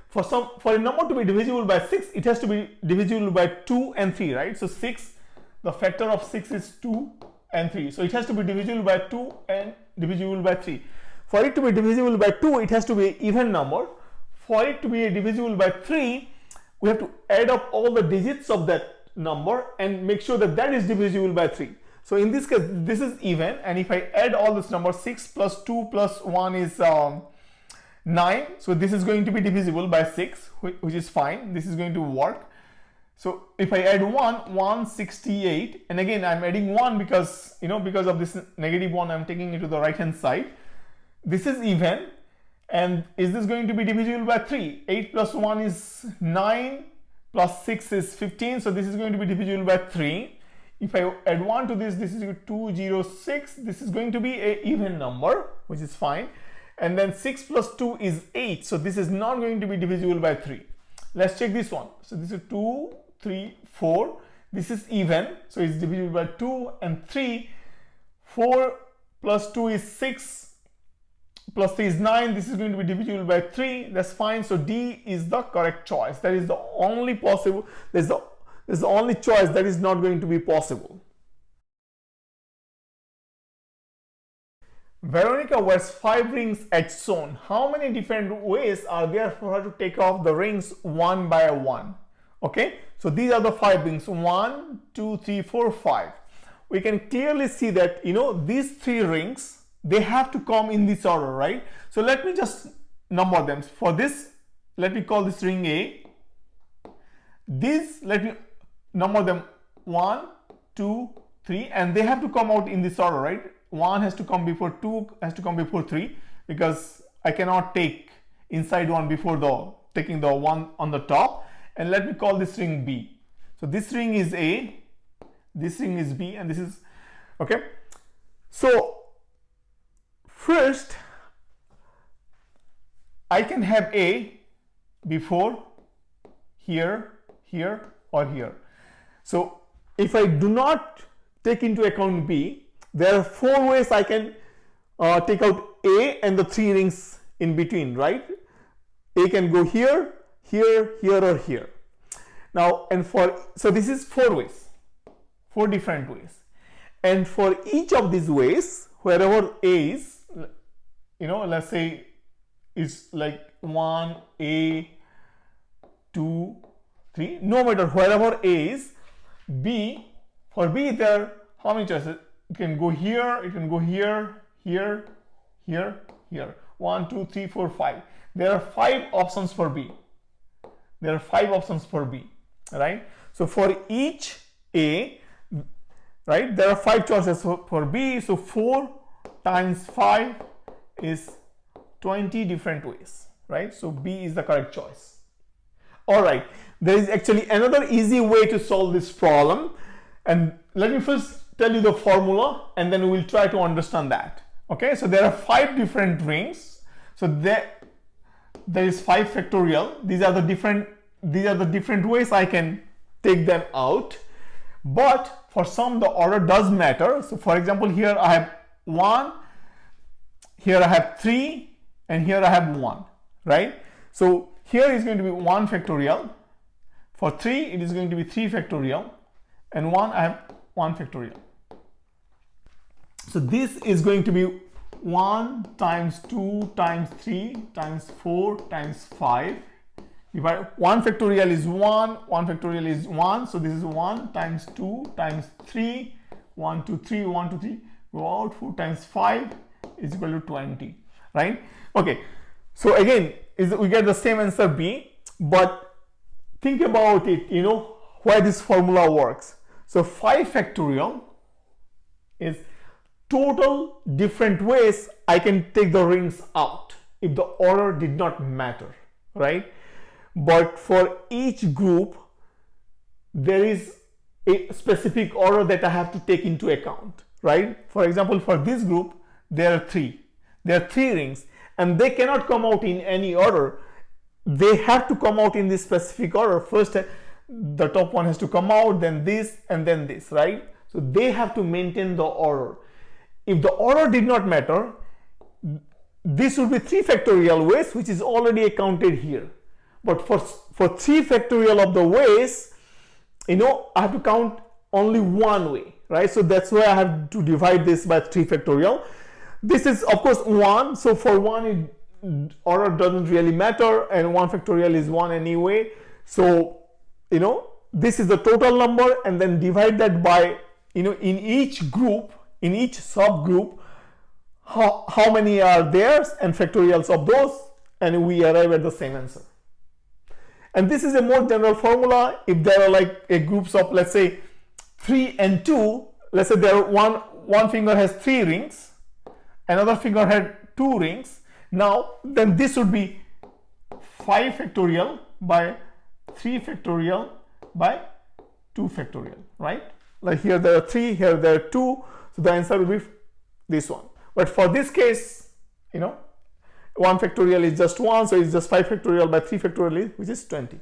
For a number to be divisible by 6, it has to be divisible by 2 and 3, right? So 6, the factor of 6 is 2 and 3. So it has to be divisible by 2 and divisible by 3. For it to be divisible by 2, it has to be an even number. For it to be divisible by 3, we have to add up all the digits of that number and make sure that that is divisible by 3. So in this case, this is even, and if I add all this number, 6 plus 2 plus 1 is 9. So this is going to be divisible by 6, which is fine. This is going to work. So if I add 168, and again I'm adding 1 because because of this negative 1, I'm taking it to the right hand side. This is even, and is this going to be divisible by 3? 8 plus 1 is 9 plus 6 is 15, so this is going to be divisible by 3. If I add 1 to this is 206. This is going to be an even number, which is fine. And then 6 plus 2 is 8, so this is not going to be divisible by 3. Let's check this one. So this is 2, 3, 4. This is even, so it's divisible by 2 and 3. 4 plus 2 is 6, plus 3 is 9. This is going to be divisible by 3. That's fine. So D is the correct choice. That is the only possible. This is the only choice that is not going to be possible. Veronika wears 5 rings at sewn. How many different ways are there for her to take off the rings one by one? Okay, so these are the 5 rings. 1, 2, 3, 4, 5. We can clearly see that, you know, these 3 rings, they have to come in this order, right? So let me just number them. For this, let me call this ring A. These, let me number them 1, 2, 3, and they have to come out in this order, right? 1 has to come before 2, has to come before 3, because I cannot take inside one before taking the one on the top. And let me call this ring B. So this ring is A, this ring is B, and this is okay. So first I can have A before here, here, or here. So if I do not take into account B, there are 4 ways I can take out A and the 3 rings in between, right? A can go here, here, here, or here. Now, so this is 4 ways, 4 different ways. And for each of these ways, wherever A is, you know, let's say it's like 1, A, 2, 3, no matter wherever A is, B, for B there are how many choices? It can go here, it can go here, here, here, here. 1, 2, 3, 4, 5. There are 5 options for B. There are 5 options for B, right? So for each A, right, there are 5 choices for B. So 4 times 5 is 20 different ways, right? So B is the correct choice. All right, there is actually another easy way to solve this problem. And let me first tell you the formula, and then we will try to understand that. Okay, so there are 5 different rings. So there is 5 factorial. These are the different ways I can take them out. But for some, the order does matter. So for example, here I have 1, here I have 3, and here I have 1, right? So here is going to be 1 factorial. For 3, it is going to be 3 factorial. And 1, I have 1 factorial. So this is going to be 1 times 2 times 3 times 4 times 5. 1 factorial is 1, 1 factorial is 1. So this is 1 times 2 times 3, 1, 2, 3, 1, 2, 3, go out, 4 times 5 is equal to 20, right? Okay, so again, we get the same answer B, but think about it, you know, why this formula works. So 5 factorial is total different ways I can take the rings out if the order did not matter, right? But for each group, there is a specific order that I have to take into account, right? For example, for this group, there are 3. There are 3 rings, and they cannot come out in any order. They have to come out in this specific order. First, the top one has to come out, then this, and then this, right? So they have to maintain the order. If the order did not matter, this would be 3 factorial ways, which is already accounted here. But for 3 factorial of the ways, you know, I have to count only 1 way, right? So that's why I have to divide this by 3 factorial. This is of course 1. So for 1, order doesn't really matter, and 1 factorial is 1 anyway. So, you know, this is the total number, and then divide that by, you know, in each group, in each subgroup, how many are theirs and factorials of those, and we arrive at the same answer. And this is a more general formula. If there are like groups of, let's say, 3 and 2, let's say there are one finger has 3 rings, another finger had 2 rings. Now then this would be 5 factorial by 3 factorial by 2 factorial, right? Like here there are 3, here there are 2, so the answer will be this one. But for this case, you know, 1 factorial is just 1, so it's just 5 factorial by 3 factorial, which is 20.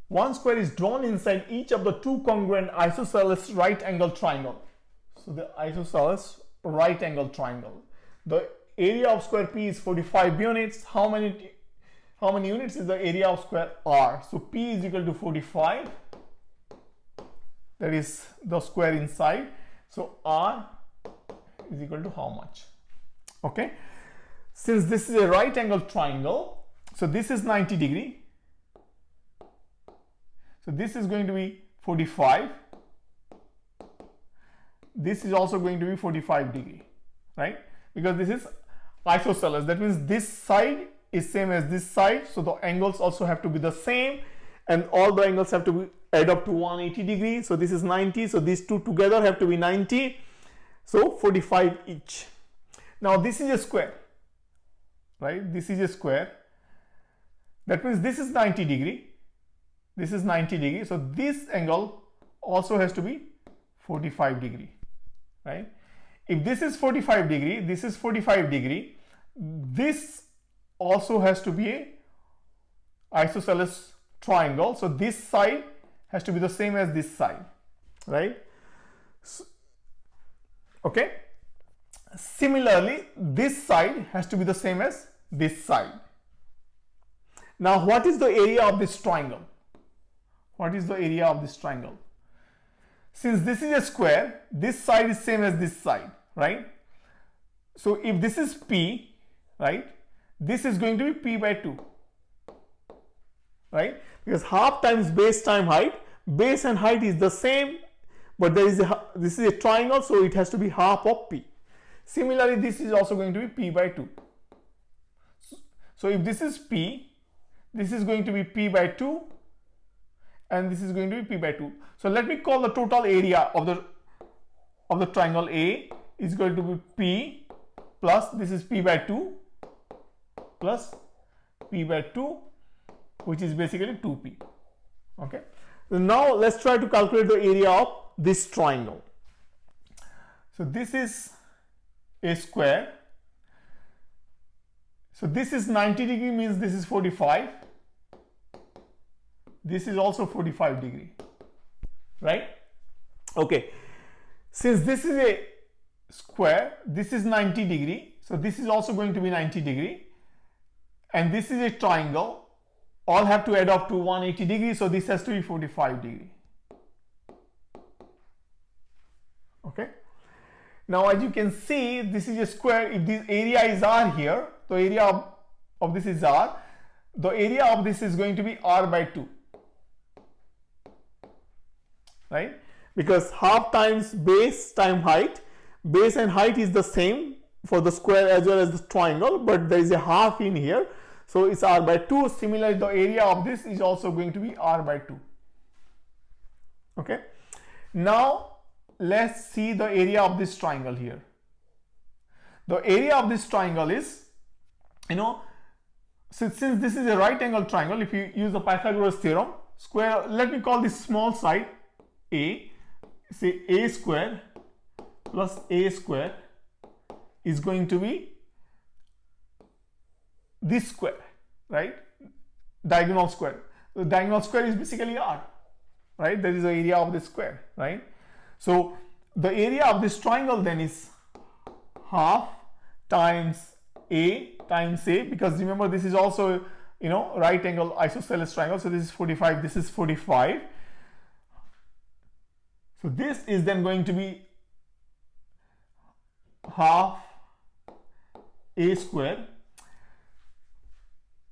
one square is drawn inside each of the two congruent isosceles right angle triangle. So the isosceles right angle triangle. The area of square P is 45 units. How many units is the area of square R? So P is equal to 45. That is the square inside. So R is equal to how much? Okay. Since this is a right angle triangle, so this is 90 degree. So this is going to be 45. This is also going to be 45 degree, right? Because this is isosceles. That means this side is same as this side. So the angles also have to be the same, and all the angles have to be add up to 180 degrees. So this is 90. So these two together have to be 90. So 45 each. Now this is a square, right? This is a square. That means this is 90 degree. This is 90 degree. So this angle also has to be 45 degree, right? If this is 45 degree, this is 45 degree. This also has to be a isosceles triangle. So this side has to be the same as this side, right? So, okay. Similarly, this side has to be the same as this side. Now, what is the area of this triangle? What is the area of this triangle? Since this is a square, this side is same as this side, right? So if this is P, right, this is going to be P by 2, right? Because half times base time height, base and height is the same, but this is a triangle, so it has to be half of P. Similarly, this is also going to be P by 2. So if this is P, this is going to be P by 2, and this is going to be P by 2. So let me call the total area of the triangle A is going to be P plus this is P by 2 plus P by 2, which is basically 2P. Okay. So now let's try to calculate the area of this triangle. So this is a square. So this is 90 degree, means this is 45. This is also 45 degree, right? Okay. Since this is a square, this is 90 degree. So this is also going to be 90 degree. And this is a triangle. All have to add up to 180 degrees. So this has to be 45 degree. Okay. Now, as you can see, this is a square. If this area is R here, the area of this is R. The area of this is going to be R by 2. Right? Because half times base time height, base and height is the same for the square as well as the triangle, but there is a half in here, so it's R by 2. Similarly, the area of this is also going to be R by 2. Okay. Now let's see the area of this triangle here. The area of this triangle is, since this is a right angle triangle, if you use the Pythagoras theorem, square, let me call this small side A, say A square plus A square is going to be this square, right? Diagonal square. The diagonal square is basically R, right? That is the area of the square, right? So the area of this triangle then is half times A times A, because remember this is also right angle isosceles triangle. So this is 45, this is 45. So this is then going to be half A square.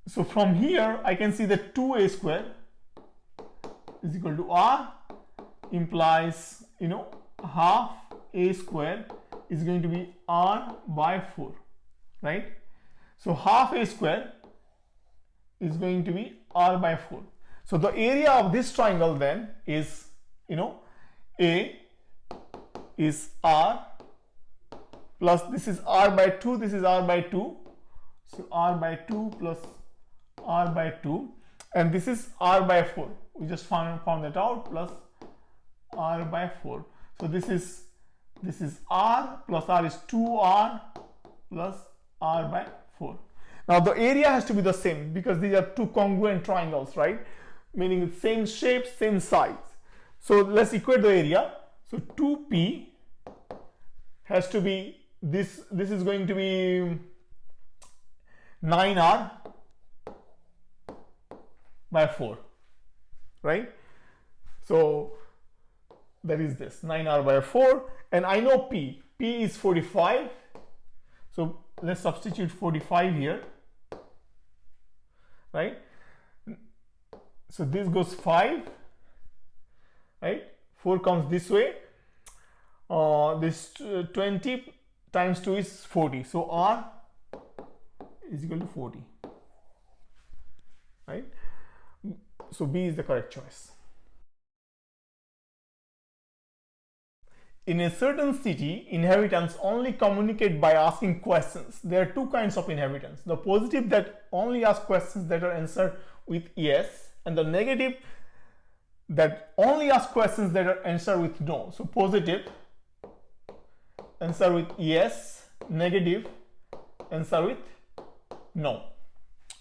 So from here I can see that 2A square is equal to R, implies half A square is going to be R by 4, right? So half A square is going to be R by 4. So the area of this triangle then is, A is R plus this is R by 2, this is R by 2. So R by 2 plus R by 2, and this is R by 4. We just found that out, plus R by 4. So this is R plus R is 2R plus R by 4. Now the area has to be the same because these are two congruent triangles, right? meaning it's same shape, same size. So let's equate the area. So 2p has to be this is going to be 9r by 4, right? So that is this 9r by 4, and I know p is 45, so let's substitute 45 here, right? So this goes 5, right? 4 comes this way. This 20 times 2 is 40, so r is equal to 40, right? So B is the correct choice. In a certain city, inhabitants only communicate by asking questions. There are two kinds of inhabitants: the positive that only ask questions that are answered with yes, and the negative that only ask questions that are answered with no. So positive answer with yes, negative answer with no.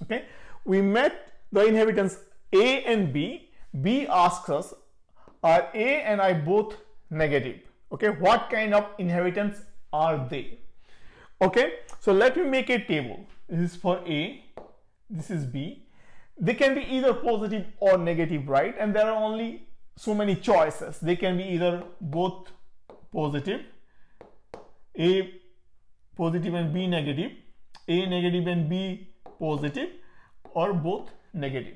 Okay, we met the inhabitants A and B. B asks us, are A and I both negative? Okay, what kind of inhabitants are they? Okay, so let me make a table. This is for A, this is B. They can be either positive or negative, right? And there are only so many choices. They can be either both positive, A positive and B negative, A negative and B positive, or both negative.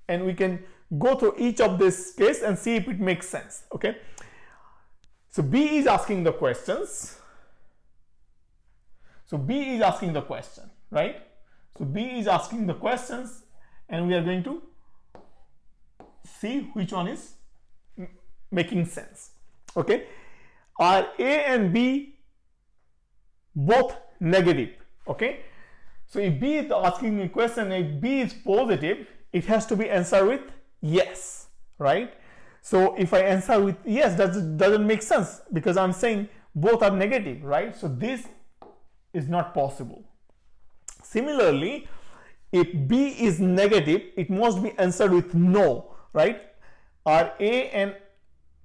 And we can go through each of this case and see if it makes sense. Okay, so B is asking the questions. So B is asking the question, right? So B is asking the questions, and we are going to see which one is making sense. Okay, are A and B both negative? Okay, so if B is asking a question, if B is positive, it has to be answered with yes, right? So if I answer with yes, that doesn't make sense because I'm saying both are negative, right? So this is not possible. Similarly, if B is negative, it must be answered with no, right? Are A and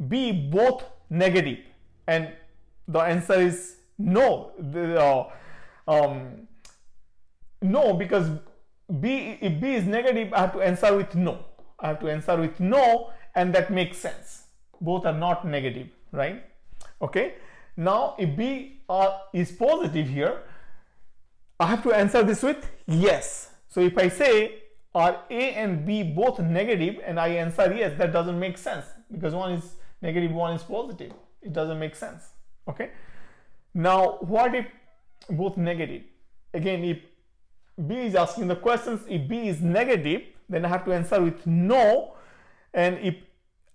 B both negative? And the answer is no. No, because if B is negative, I have to answer with no. I have to answer with no, and that makes sense. Both are not negative, right? Okay. Now, if B is positive here, I have to answer this with yes. So if I say, are A and B both negative, and I answer yes, that doesn't make sense because one is negative, one is positive. It doesn't make sense. Okay. Now, what if both negative? Again, if B is asking the questions, if B is negative, then I have to answer with no. And if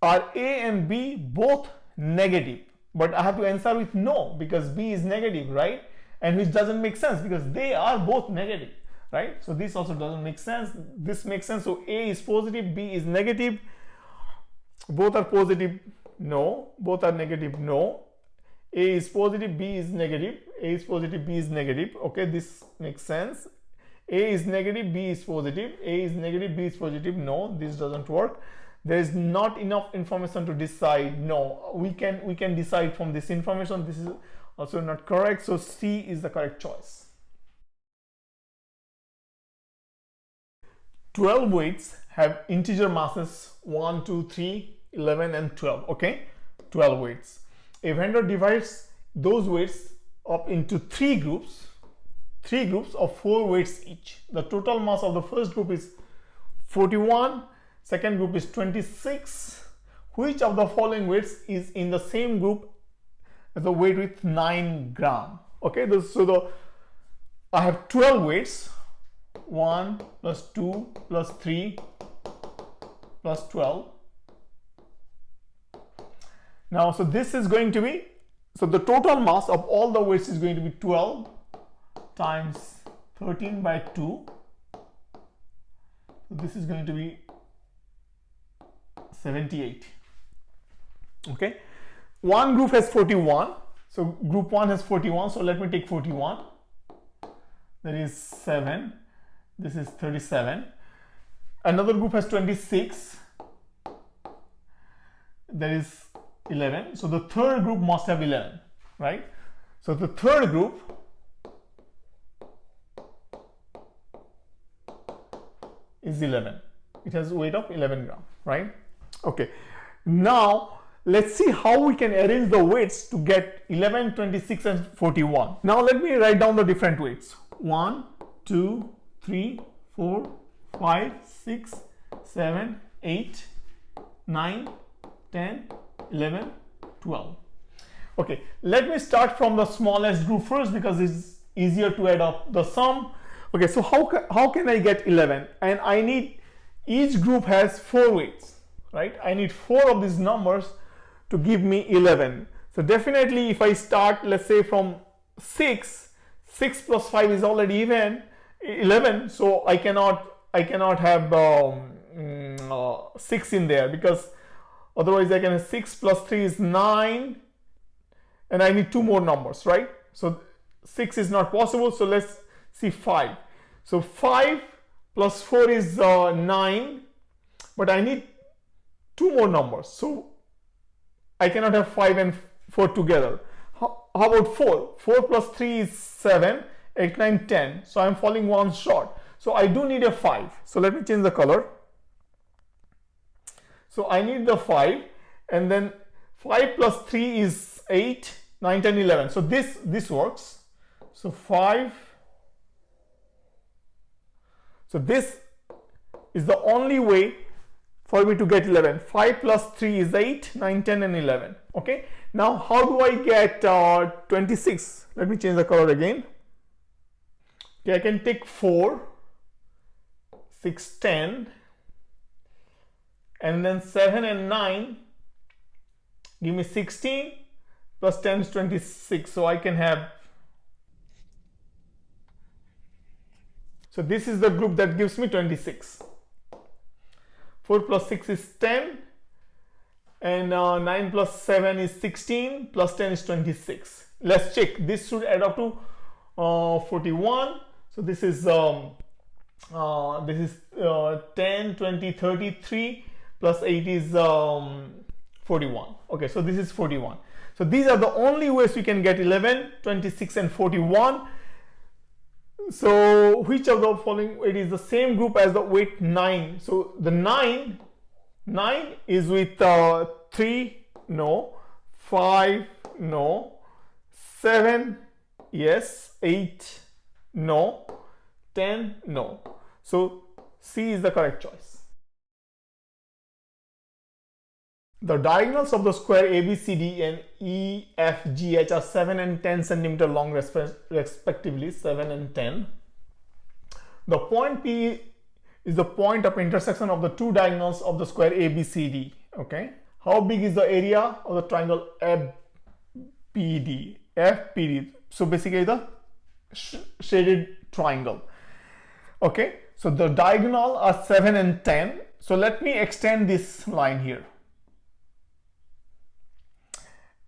are A and B both negative, but I have to answer with no because B is negative, right? And which doesn't make sense because they are both negative, right? So this also doesn't make sense. This makes sense. So A is positive, B is negative. Both are positive, no. Both are negative, no. A is positive, B is negative. A is positive, B is negative. Okay, this makes sense. A is negative, B is positive. A is negative, B is positive. No, this doesn't work. There is not enough information to decide. No, we can decide from this information. This is also not correct. So C is the correct choice. 12 weights have integer masses 1, 2, 3, 11, and 12. Okay, 12 weights. A vendor divides those weights up into three groups of 4 weights each. The total mass of the first group is 41, second group is 26. Which of the following weights is in the same group as the weight with 9 gram? Okay, I have 12 weights, 1 plus 2 plus 3 plus 12. Now, so this is going to be, so the total mass of all the weights is going to be 12 times 13 by 2. So this is going to be 78. Okay, one group has 41, so group 1 has 41, so let me take 41. That is 7. This is 37. Another group has 26, there is 11. So the third group must have 11, right? So the third group is 11. It has weight of 11 gram, right? Okay. Now let's see how we can arrange the weights to get 11, 26 and 41. Now let me write down the different weights. 1, 2, 3, 4, 5, 6, 7, 8, 9, 10, 11, 12. Okay, let me start from the smallest group first because it's easier to add up the sum. Okay, so how can I get 11? And I need, each group has 4 weights, right? I need 4 of these numbers to give me 11. So definitely if I start, let's say from 6 plus 5 is already even 11, so I cannot have 6 in there, because otherwise I can have 6 plus 3 is 9 and I need 2 more numbers, right? So 6 is not possible, so let's see 5. So 5 plus 4 is 9, but I need 2 more numbers, so I cannot have 5 and 4 together. How about 4? 4 plus 3 is 7, 8, 9, 10. So I'm falling 1 short. So I do need a 5. So let me change the color. So I need the 5, and then 5 plus 3 is 8, 9, 10, 11. So this works. So 5. So this is the only way for me to get 11. 5 plus 3 is 8, 9, 10 and 11. Okay. Now how do I get 26? Let me change the color again. Okay, I can take 4, 6, 10 and then 7 and 9 give me 16, plus 10 is 26. So I can have, so this is the group that gives me 26. 4 plus 6 is 10, and 9 plus 7 is 16, plus 10 is 26. Let's check. This should add up to 41. So this is 10, 20, 33, plus 8 is 41. Okay, so this is 41. So these are the only ways we can get 11, 26 and 41. So which of the following weight is the same group as the weight 9? So the 9 is with 3, no, 5, no, 7, yes, 8, no, 10, no. So C is the correct choice. The diagonals of the square ABCD and EFGH are 7 and 10 centimeter long respectively, 7 and 10. The point P is the point of intersection of the two diagonals of the square ABCD. Okay. How big is the area of the triangle FPD? FPD. So basically the shaded triangle. Okay. So the diagonal are 7 and 10. So let me extend this line here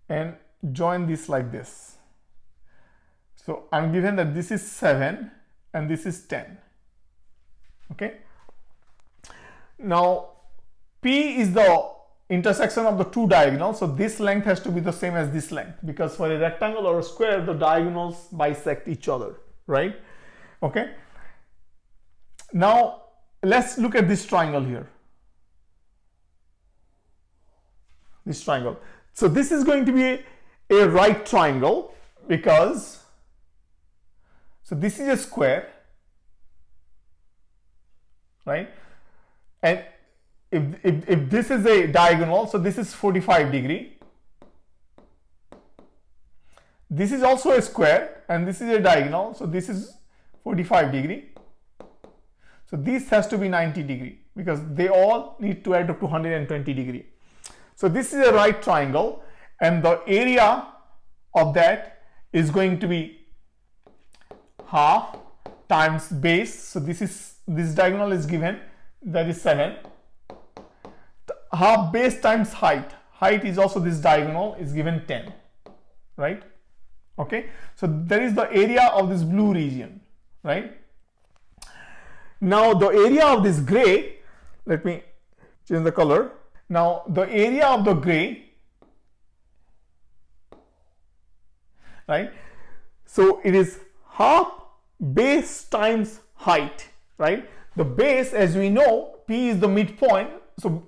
and join this like this. So I'm given that this is 7 and this is 10. Okay. Now P is the intersection of the two diagonals. So this length has to be the same as this length, because for a rectangle or a square, the diagonals bisect each other, right? Okay. Now let's look at this triangle here. This triangle. So this is going to be a right triangle, because so this is a square, right? And if this is a diagonal, so this is 45 degree. This is also a square and this is a diagonal, so this is 45 degree. So this has to be 90 degree because they all need to add up to 120 degree. So this is a right triangle and the area of that is going to be half times base. So this diagonal is given, that is 7. Half base times height. Height is also this diagonal is given 10, right? Okay. So there is the area of this blue region, right? Now the area of this gray, let me change the color. Now the area of the gray, right? So it is half base times height, right? The base, as we know, P is the midpoint, so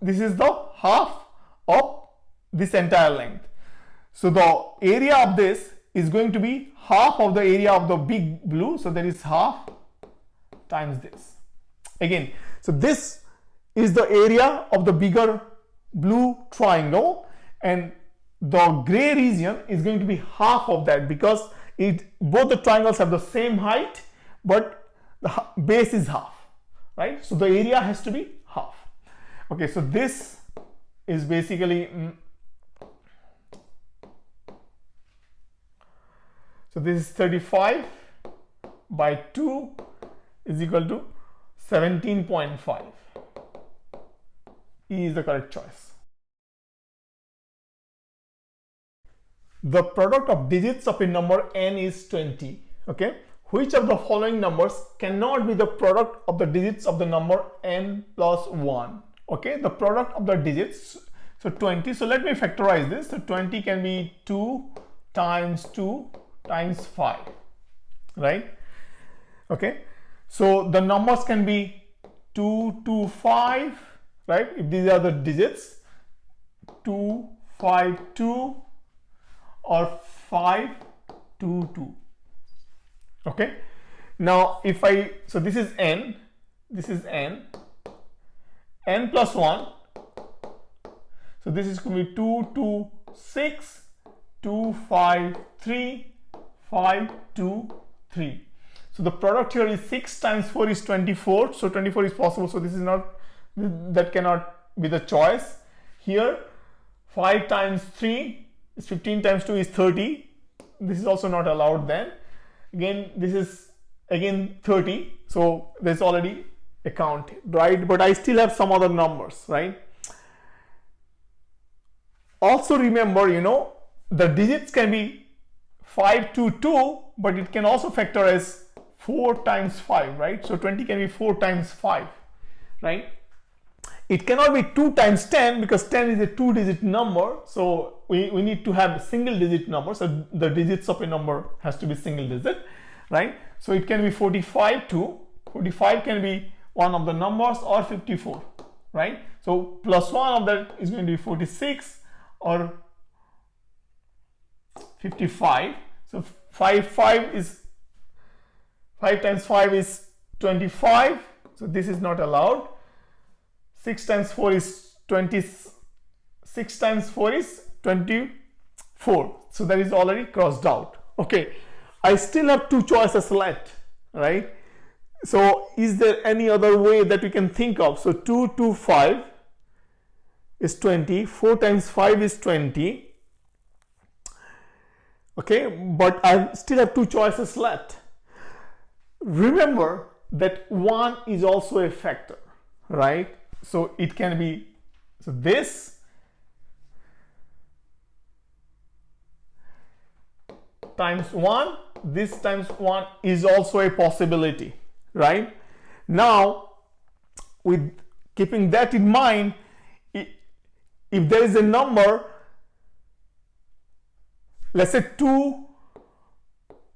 this is the half of this entire length. So the area of this is going to be half of the area of the big blue, so that is half times this. Again, so this is the area of the bigger blue triangle, and the gray region is going to be half of that, because both the triangles have the same height, but the base is half, right? So the area has to be half. Okay, so this is basically so this is 35 by 2 is equal to 17.5. E is the correct choice. The product of digits of a number n is 20. Okay, which of the following numbers cannot be the product of the digits of the number n plus 1? Okay, the product of the digits, so 20. So let me factorize this. So 20 can be 2 times 2 times 5, right? Okay, so the numbers can be 2 to 5, right? If these are the digits, 2, 5, 2, or 5, 2, 2. Okay, now if so this is n, n plus 1, so this is going to be 2, 2, 6, 2, 5, 3, 5, 2, 3. So the product here is 6 times 4 is 24, so 24 is possible, so this is not, that cannot be the choice. Here 5 times 3 is 15 times 2 is 30, this is also not allowed. Then again this is again 30, so there's already a count, right? But I still have some other numbers, right? Also remember, you know, the digits can be 5 to 2, but it can also factor as 4 times 5, right? So 20 can be 4 times 5, right? It cannot be 2 times 10 because 10 is a 2-digit number, so we need to have a single digit number, so the digits of a number has to be single digit, right? So it can be 45 too. 45 can be one of the numbers, or 54, right? So plus one of that is going to be 46 or 55. So 5 times 5 is 25, so this is not allowed. 6 times 4 is 20. 6 times 4 is 24, so that is already crossed out. Okay, I still have 2 choices left, right? So is there any other way that we can think of? So 2 to 5 is 20, 4 times 5 is 20. Okay, but I still have 2 choices left. Remember that 1 is also a factor, right? So it can be, so this times 1, this times 1 is also a possibility, right? Now, with keeping that in mind, if there is a number, let's say 2,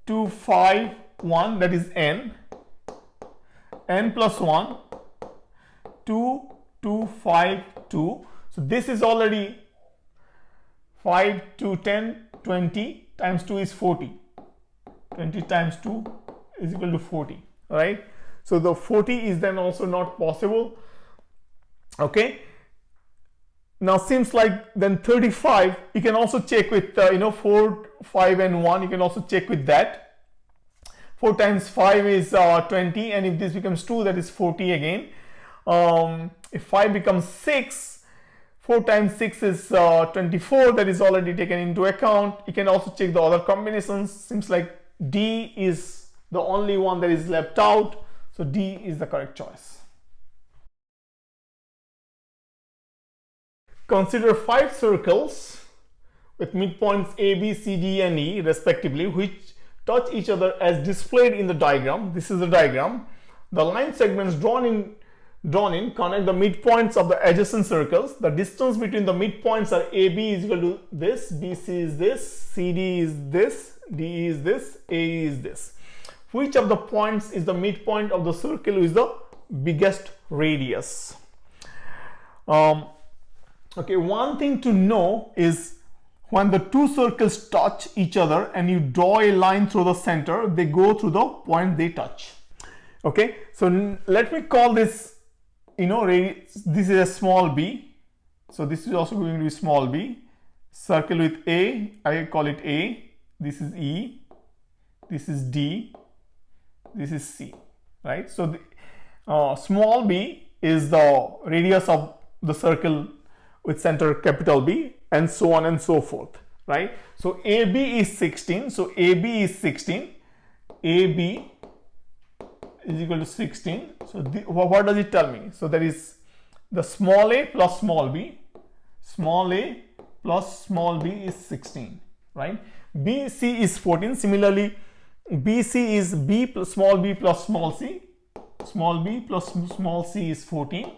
2, 5, 1, that is n plus 1, 2, 2, 5, 2. So this is already 5 to 10, 20 times 2 is 40. 20 times 2 is equal to 40, right? So the 40 is then also not possible. Okay, now seems like then 35 you can also check with 4, 5 and 1, you can also check with that. 4 times 5 is 20, and if this becomes 2, that is 40 again. If 5 becomes 6, 4 times 6 is 24, that is already taken into account. You can also check the other combinations. Seems like D is the only one that is left out, so D is the correct choice. Consider 5 circles with midpoints A, B, C, D and E respectively, which touch each other as displayed in the diagram. This is the diagram. The line segments drawn in drawn in connect the midpoints of the adjacent circles. The distance between the midpoints are AB is equal to this, BC is this, CD is this, DE is this, AE is this. Which of the points is the midpoint of the circle with the biggest radius? Okay, one thing to know is when the two circles touch each other and you draw a line through the center, they go through the point they touch. Okay, so let me call this, this is a small b. So this is also going to be small b. Circle with A, I call it A. This is E. This is D. This is C, right? So the, small b is the radius of the circle with center capital B, and so on and so forth, right? So AB is 16. So AB is 16. AB is equal to 16. So what does it tell me? So that is the small a plus small b. Small a plus small b is 16, right? BC is 14. Similarly, BC is b plus small c. Small b plus small c is 14.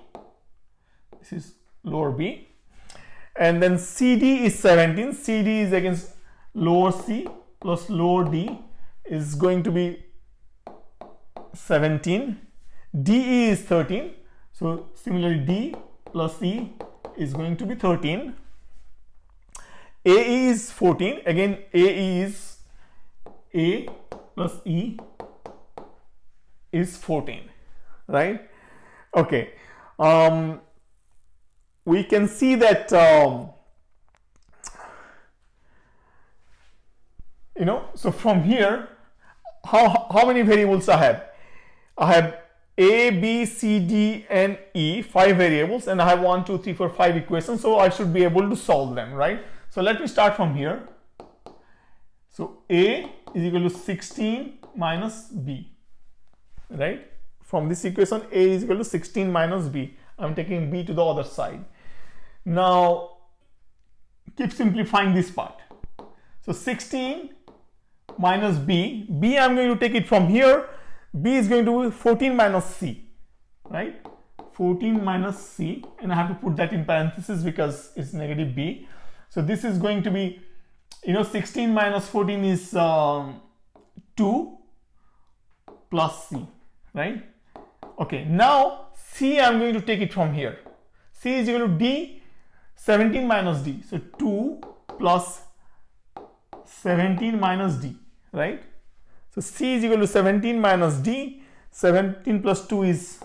This is lower b. And then CD is 17. CD is against lower c plus lower d is going to be 17. DE is 13. So similarly, D plus E is going to be 13. AE is 14. Again, AE is A plus E is 14, right? Okay. We can see that so from here, how many variables I have? I have A, B, C, D, and E, 5 variables, and I have 1, 2, 3, 4, 5 equations, so I should be able to solve them, right? So let me start from here. So A is equal to 16 minus B, right? From this equation, A is equal to 16 minus B. I'm taking B to the other side. Now, keep simplifying this part. So 16 minus B, B I'm going to take it from here. B is going to be 14 minus C, right? 14 minus C, and I have to put that in parentheses because it's negative B. So this is going to be, 16 minus 14 is 2 plus C, right? Okay, now C I'm going to take it from here. C is equal to D, 17 minus D. So 2 plus 17 minus D, right? So C is equal to 17 minus D. 17 plus 2 is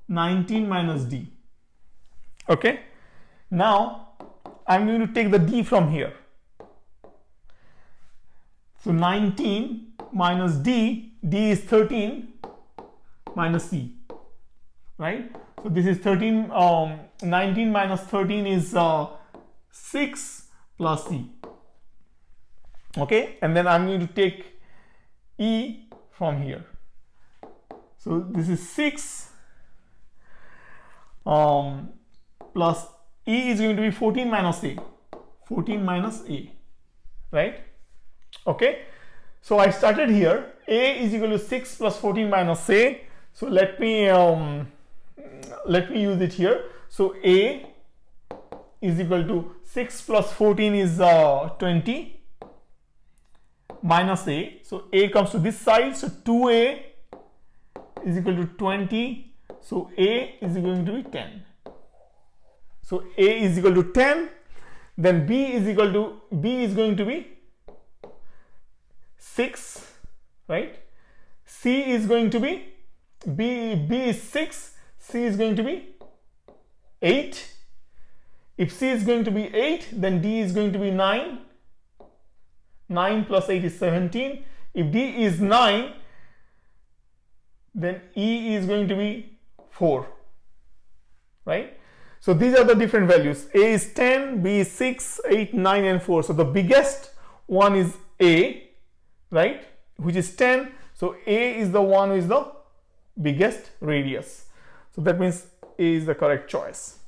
19 minus D. Okay. Now I'm going to take the D from here. So 19 minus D. D is 13 minus C. Right. So this is 13. 19 minus 13 is 6 plus C. Okay. And then I'm going to take E from here. So this is 6 plus E is going to be 14 minus A. 14 minus A, right? Okay. So I started here. A is equal to 6 plus 14 minus A. So let me use it here. So A is equal to 6 plus 14 is 20. Minus A, so A comes to this side, so 2A is equal to 20, so A is going to be 10. So A is equal to 10, then B is going to be 6, right? C is going to be, B is 6, C is going to be 8. If C is going to be 8, then D is going to be 9. 9 plus 8 is 17. If D is 9, then E is going to be 4, right? So these are the different values. A is 10, B is 6, 8, 9, and 4. So the biggest one is A, right? Which is 10. So A is the one with the biggest radius. So that means A is the correct choice.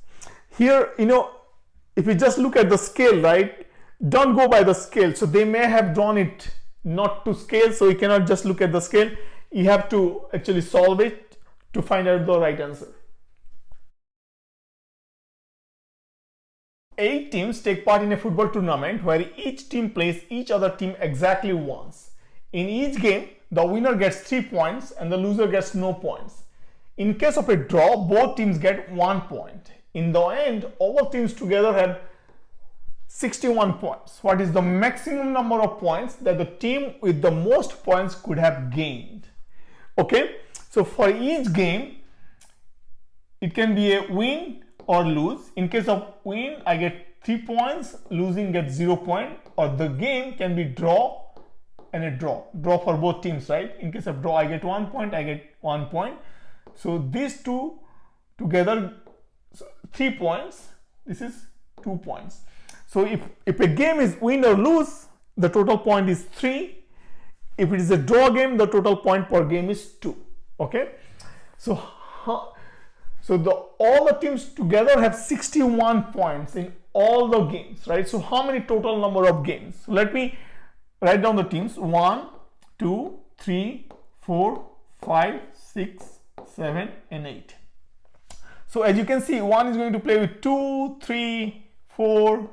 Here, if you just look at the scale, right? Don't go by the scale. So they may have drawn it not to scale, so you cannot just look at the scale. You have to actually solve it to find out the right answer. 8 teams take part in a football tournament where each team plays each other team exactly once. In each game, the winner gets 3 points and the loser gets no points. In case of a draw, both teams get 1 point. In the end, all teams together had 61 points. What is the maximum number of points that the team with the most points could have gained? Okay, so for each game, it can be a win or lose. In case of win, I get 3 points, losing gets 0 point, or the game can be draw and a draw for both teams, right? In case of draw, I get 1 point, I get 1 point. So these two together, 3 points, this is 2 points. So if a game is win or lose, the total point is 3. If it is a draw game, the total point per game is 2. Okay, so all the teams together have 61 points in all the games, right? So how many total number of games? So let me write down the teams. 1, 2, 3, 4, 5, 6, 7, and 8. So as you can see, 1 is going to play with 2, 3, 4,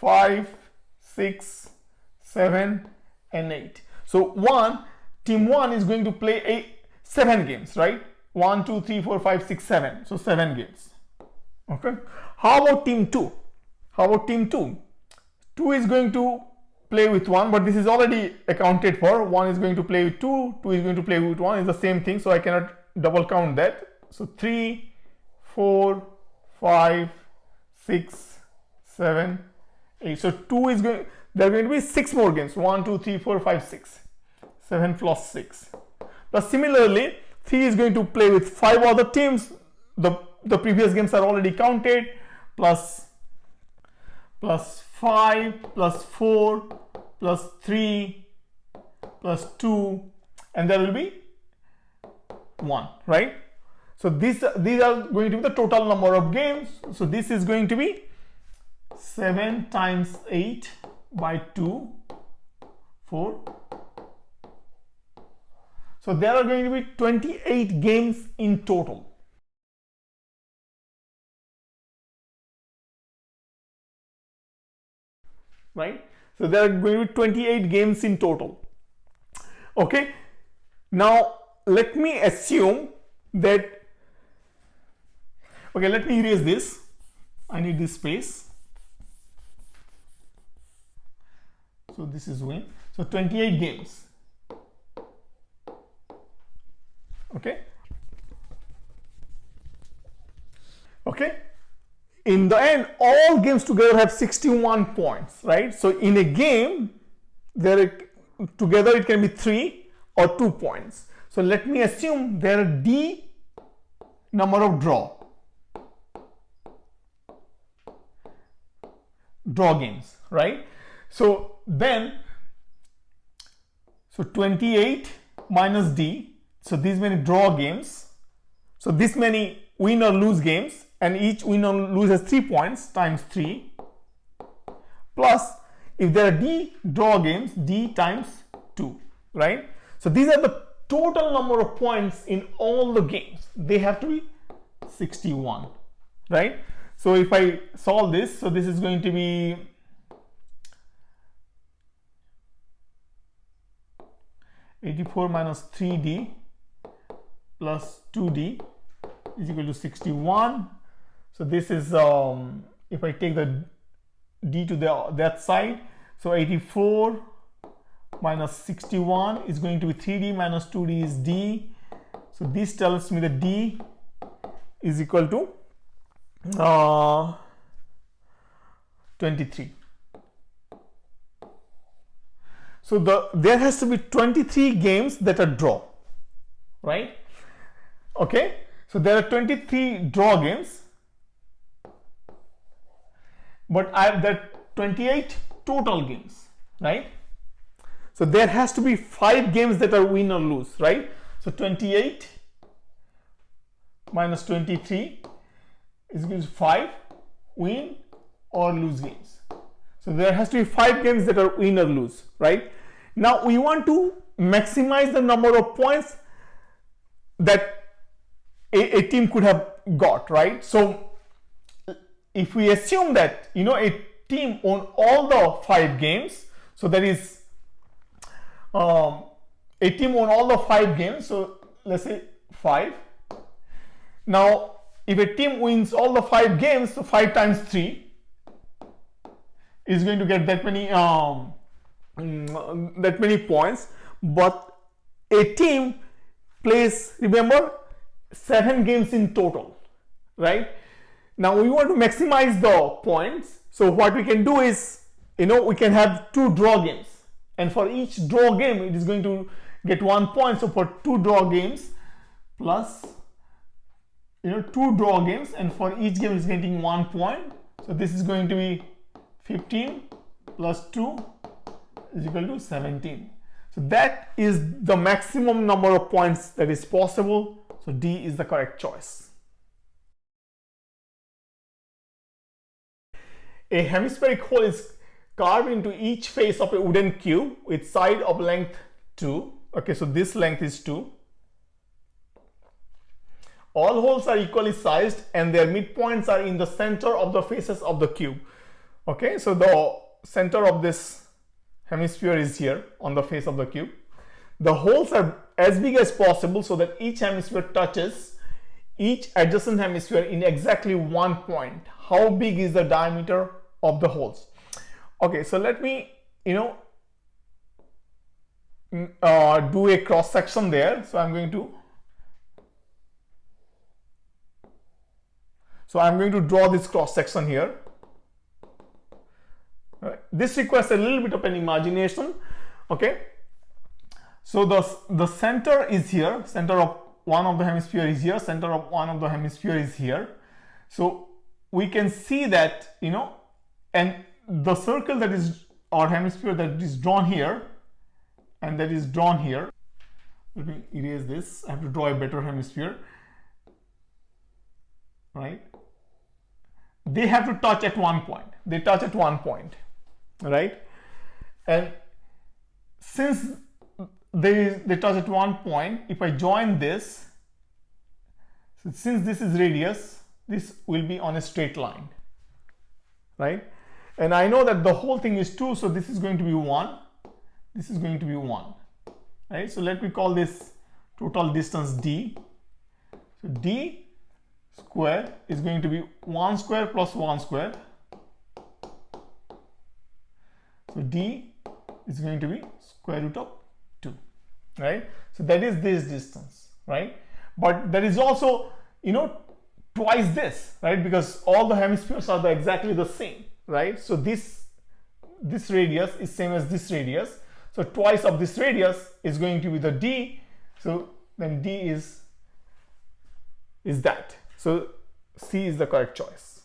5, 6, 7, and 8. So team 1 is going to play 7 games, right? 1, 2, 3, 4, 5, 6, 7. So 7 games. Okay. How about team 2? How about team 2? 2 is going to play with 1, but this is already accounted for. 1 is going to play with 2, 2 is going to play with 1. It's the same thing, so I cannot double count that. So 3, 4, 5, 6, 7, 8. So 2 is going, there are going to be 6 more games. 1, 2, 3, 4, 5, 6. 7 plus 6. But similarly, 3 is going to play with 5 other teams. The previous games are already counted. Plus 5, plus 4, plus 3, plus 2, and there will be 1, right? So these are going to be the total number of games. So this is going to be 7 times 8 by 2, 4. So there are going to be 28 games in total. Right? So there are going to be 28 games in total. Okay. Now let me assume that, okay, let me erase this. I need this space. So this is win. So 28 games. Okay. Okay. In the end, all games together have 61 points, right? So in a game, together it can be 3 or 2 points. So let me assume there are D number of draw games, right? So then, so 28 minus D, so these many draw games, so this many win or lose games, and each win or lose has 3 points times 3, plus if there are D draw games, D times 2, right? So these are the total number of points in all the games. They have to be 61, right? So if I solve this, so this is going to be (84 minus 3D plus 2D is equal to 61. So this is, if I take the D to that side, so 84 minus 61 is going to be 3D minus 2D is D. So this tells me that D is equal to 23. So there has to be 23 games that are draw, right? Okay, so there are 23 draw games, but there are 28 total games, right? So there has to be 5 games that are win or lose, right? So 28 minus 23 is equal to 5 win or lose games. So there has to be 5 games that are win or lose, right? Now we want to maximize the number of points that a team could have got, right? So if we assume that, you know, a team won all the 5 games, so that is a team won all the 5 games, so let's say 5. Now if a team wins all the 5 games, so 5 times 3 is going to get that many points. But a team plays, remember, 7 games in total, right? Now we want to maximize the points, so what we can do is, you know, we can have 2 draw games, and for each draw game it is going to get 1 point. So for 2 draw games plus, you know, 2 draw games, and for each game is getting 1 point. So this is going to be 15 plus 2 is equal to 17. So that is the maximum number of points that is possible. So D is the correct choice. A hemispheric hole is carved into each face of a wooden cube with side of length 2. Okay, so this length is 2. All holes are equally sized and their midpoints are in the center of the faces of the cube. Okay, so the center of this hemisphere is here on the face of the cube. The holes are as big as possible so that each hemisphere touches each adjacent hemisphere in exactly 1 point. How big is the diameter of the holes? Okay, so let me, you know, do a cross section there. So I'm going to draw this cross section here. This requires a little bit of an imagination. Okay, so the center is here, center of one of the hemisphere is here, center of one of the hemisphere is here. So we can see that, you know, and the circle that is, or hemisphere that is drawn here and that is drawn here. Let me erase this. I have to draw a better hemisphere, right? They have to touch at 1 point. They touch at 1 point, right? And since they touch at 1 point, if I join this, so since this is radius, this will be on a straight line, right? And I know that the whole thing is 2, so this is going to be 1, this is going to be 1, right? So let me call this total distance D. So D square is going to be 1 square plus 1 square. So D is going to be square root of 2, right? So that is this distance, right? But there is also, you know, twice this, right? Because all the hemispheres are exactly the same, right? So this radius is same as this radius. So twice of this radius is going to be the D. So then D is that. So C is the correct choice.